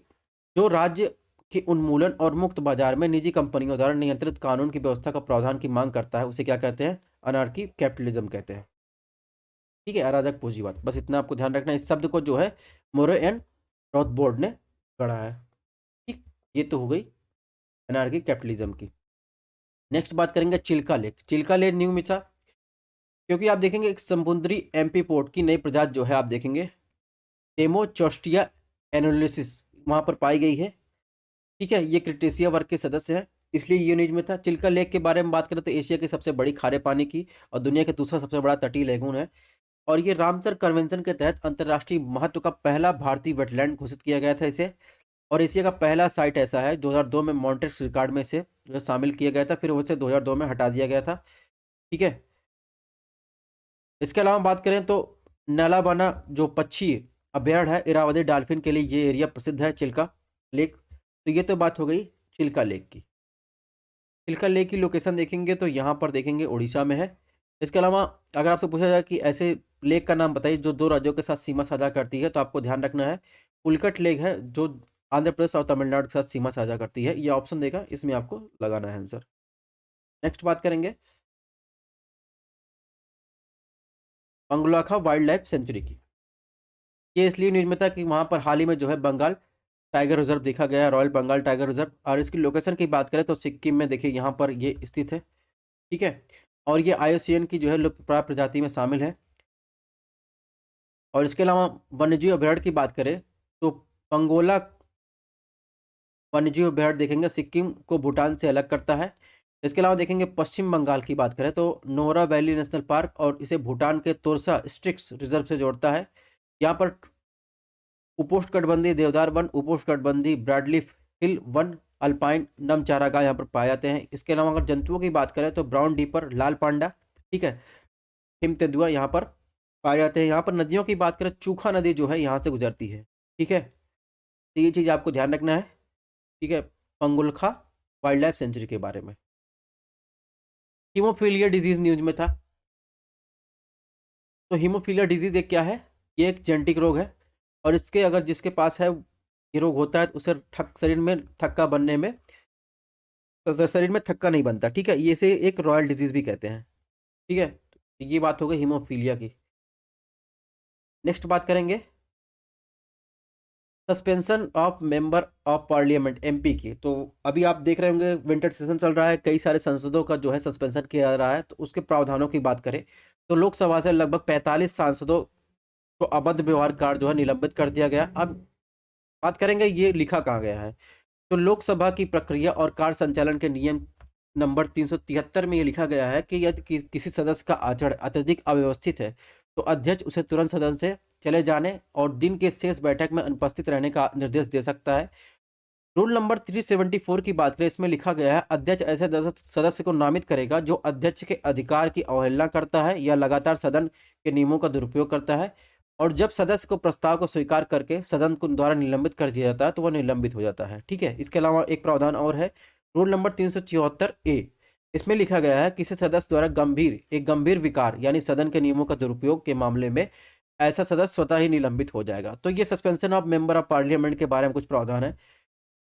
जो राज्य के उन्मूलन और मुक्त बाजार में निजी कंपनियों द्वारा नियंत्रित कानून की व्यवस्था का प्रावधान की मांग करता है, उसे क्या कहते हैं, अनार्की कैपिटलिज्म कहते हैं। ठीक है, अराजक पूंजीवाद, बस इतना आपको ध्यान रखना है। इस शब्द को जो है मुर्रे एंड रोथबार्ड ने गढ़ा है। ठीक, ये तो हो गई अनार्की कैपिटलिज्म की। नेक्स्ट बात करेंगे चिल्का लेक। चिल्का लेक न्यू में था क्योंकि आप देखेंगे एक समुद्री एमपी पोर्ट की नई प्रजाति जो है आप देखेंगे डेमोचोस्टिया एनोलिसिस वहाँ पर पाई गई है। ठीक है, ये क्रिटेशिया वर्ग के सदस्य हैं, इसलिए ये न्यूज में था। चिल्का लेक के बारे में बात करें तो एशिया की सबसे बड़ी खारे पानी की और दुनिया का दूसरा सबसे बड़ा तटीय लेगून है। और ये रामसर कन्वेंशन के तहत अंतर्राष्ट्रीय महत्व का पहला भारतीय वेटलैंड घोषित किया गया था इसे। और एशिया का पहला साइट ऐसा है 2002 में मॉन्ट्रिक्स रिकॉर्ड में इसे जो शामिल किया गया था, फिर उसे 2002 में हटा दिया गया था। ठीक है, इसके अलावा बात करें तो नालाबाना जो पक्षी अभ्यारण्य है इरावदी डॉल्फिन के लिए, ये एरिया प्रसिद्ध है चिल्का लेक। तो ये तो बात हो गई चिल्का लेक की। चिल्का लेक की लोकेशन देखेंगे तो यहाँ पर देखेंगे उड़ीसा में है। इसके अलावा अगर आपसे पूछा जाए कि ऐसे लेक का नाम बताइए जो 2 राज्यों के साथ सीमा साझा करती है, तो आपको ध्यान रखना है पुलकट लेक है जो आंध्र प्रदेश और तमिलनाडु के साथ सीमा साझा करती है। ये ऑप्शन देगा, इसमें आपको लगाना है आंसर। नेक्स्ट बात करेंगे पंगलाखा वाइल्ड लाइफ सेंचुरी की। ये इसलिए न्यूज में था कि वहाँ पर हाल ही में जो है बंगाल टाइगर रिजर्व देखा गया है, रॉयल बंगाल टाइगर रिजर्व। और इसकी लोकेशन की बात करें तो सिक्किम में देखिए यहाँ पर ये स्थित है, ठीक है। और ये IUCN की जो है लुप्तप्राय प्रजाति में शामिल है। और इसके अलावा वन्यजीव अभयारण्य की बात करें तो पंगोला वन्यजीव अभयारण्य देखेंगे सिक्किम को भूटान से अलग करता है। इसके अलावा देखेंगे पश्चिम बंगाल की बात करें तो नोरा वैली नेशनल पार्क और इसे भूटान के तोरसा स्ट्रिक्स रिजर्व से जोड़ता है। यहाँ पर उपोष्णकटिबंधीय देवदार वन, उपोष्णकटिबंधीय ब्रॉडलीफ हिल वन, अल्पाइन नम चारागाह यहाँ पर पाए जाते हैं। इसके अलावा अगर जंतुओं की बात करें तो ब्राउन डीपर, लाल पांडा, ठीक है, हिम तेंदुआ यहाँ पर पाए जाते हैं। यहाँ पर नदियों की बात करें चूखा नदी जो है यहाँ से गुजरती है, ठीक है। तो ये चीज़ आपको ध्यान रखना है, ठीक है, पंगुलखा वाइल्ड लाइफ सेंचुरी के बारे में। हीमोफीलिया डिजीज न्यूज में था। तो हीमोफीलिया डिजीज एक क्या है, ये एक जेनेटिक रोग है और इसके अगर जिसके पास है ये रोग होता है तो उसे शरीर में थक्का बनने में, तो शरीर में थक्का नहीं बनता, ठीक है। ये इसे एक रॉयल डिजीज भी कहते हैं, ठीक है। तो ये बात हो गई हीमोफीलिया की। नेक्स्ट बात करेंगे suspension of member of parliament MP की। तो अभी आप देख रहे होंगे विंटर सेशन चल रहा है, कई सारे सांसदों का जो है सस्पेंशन किया जा रहा है। तो उसके प्रावधानों की बात करें तो लोकसभा से लगभग 45 सांसदों को अभद्र व्यवहार कारण जो है निलंबित कर दिया गया। अब बात करेंगे ये लिखा कहाँ गया है। तो लोकसभा की प्रक्रिया और कार्य संचालन के नियम नंबर 373 में ये लिखा गया है कि यदि किसी सदस्य का आचरण अत्यधिक अव्यवस्थित है तो अध्यक्ष उसे तुरंत सदन से चले जाने और दिन के शेष बैठक में अनुपस्थित रहने का निर्देश दे सकता है। रूल नंबर 374 की बात करें, इसमें लिखा गया है अध्यक्ष ऐसे सदस्य को नामित करेगा जो अध्यक्ष के अधिकार की अवहेलना करता है या लगातार सदन के नियमों का दुरुपयोग करता है। और जब सदस्य को प्रस्ताव को स्वीकार करके सदन को द्वारा निलंबित कर दिया जाता है तो वह निलंबित हो जाता है, ठीक है। इसके अलावा एक प्रावधान और है, रूल नंबर 374A। इसमें लिखा गया है किसी सदस्य द्वारा एक गंभीर विकार यानी सदन के नियमों का दुरुपयोग के मामले में ऐसा सदस्य स्वतः ही निलंबित हो जाएगा। तो ये suspension of member of parliament के बारे में कुछ प्रावधान है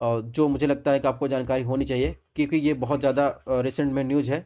जो मुझे लगता है कि आपको जानकारी होनी चाहिए क्योंकि ये बहुत ज़्यादा रिसेंट में न्यूज़ है।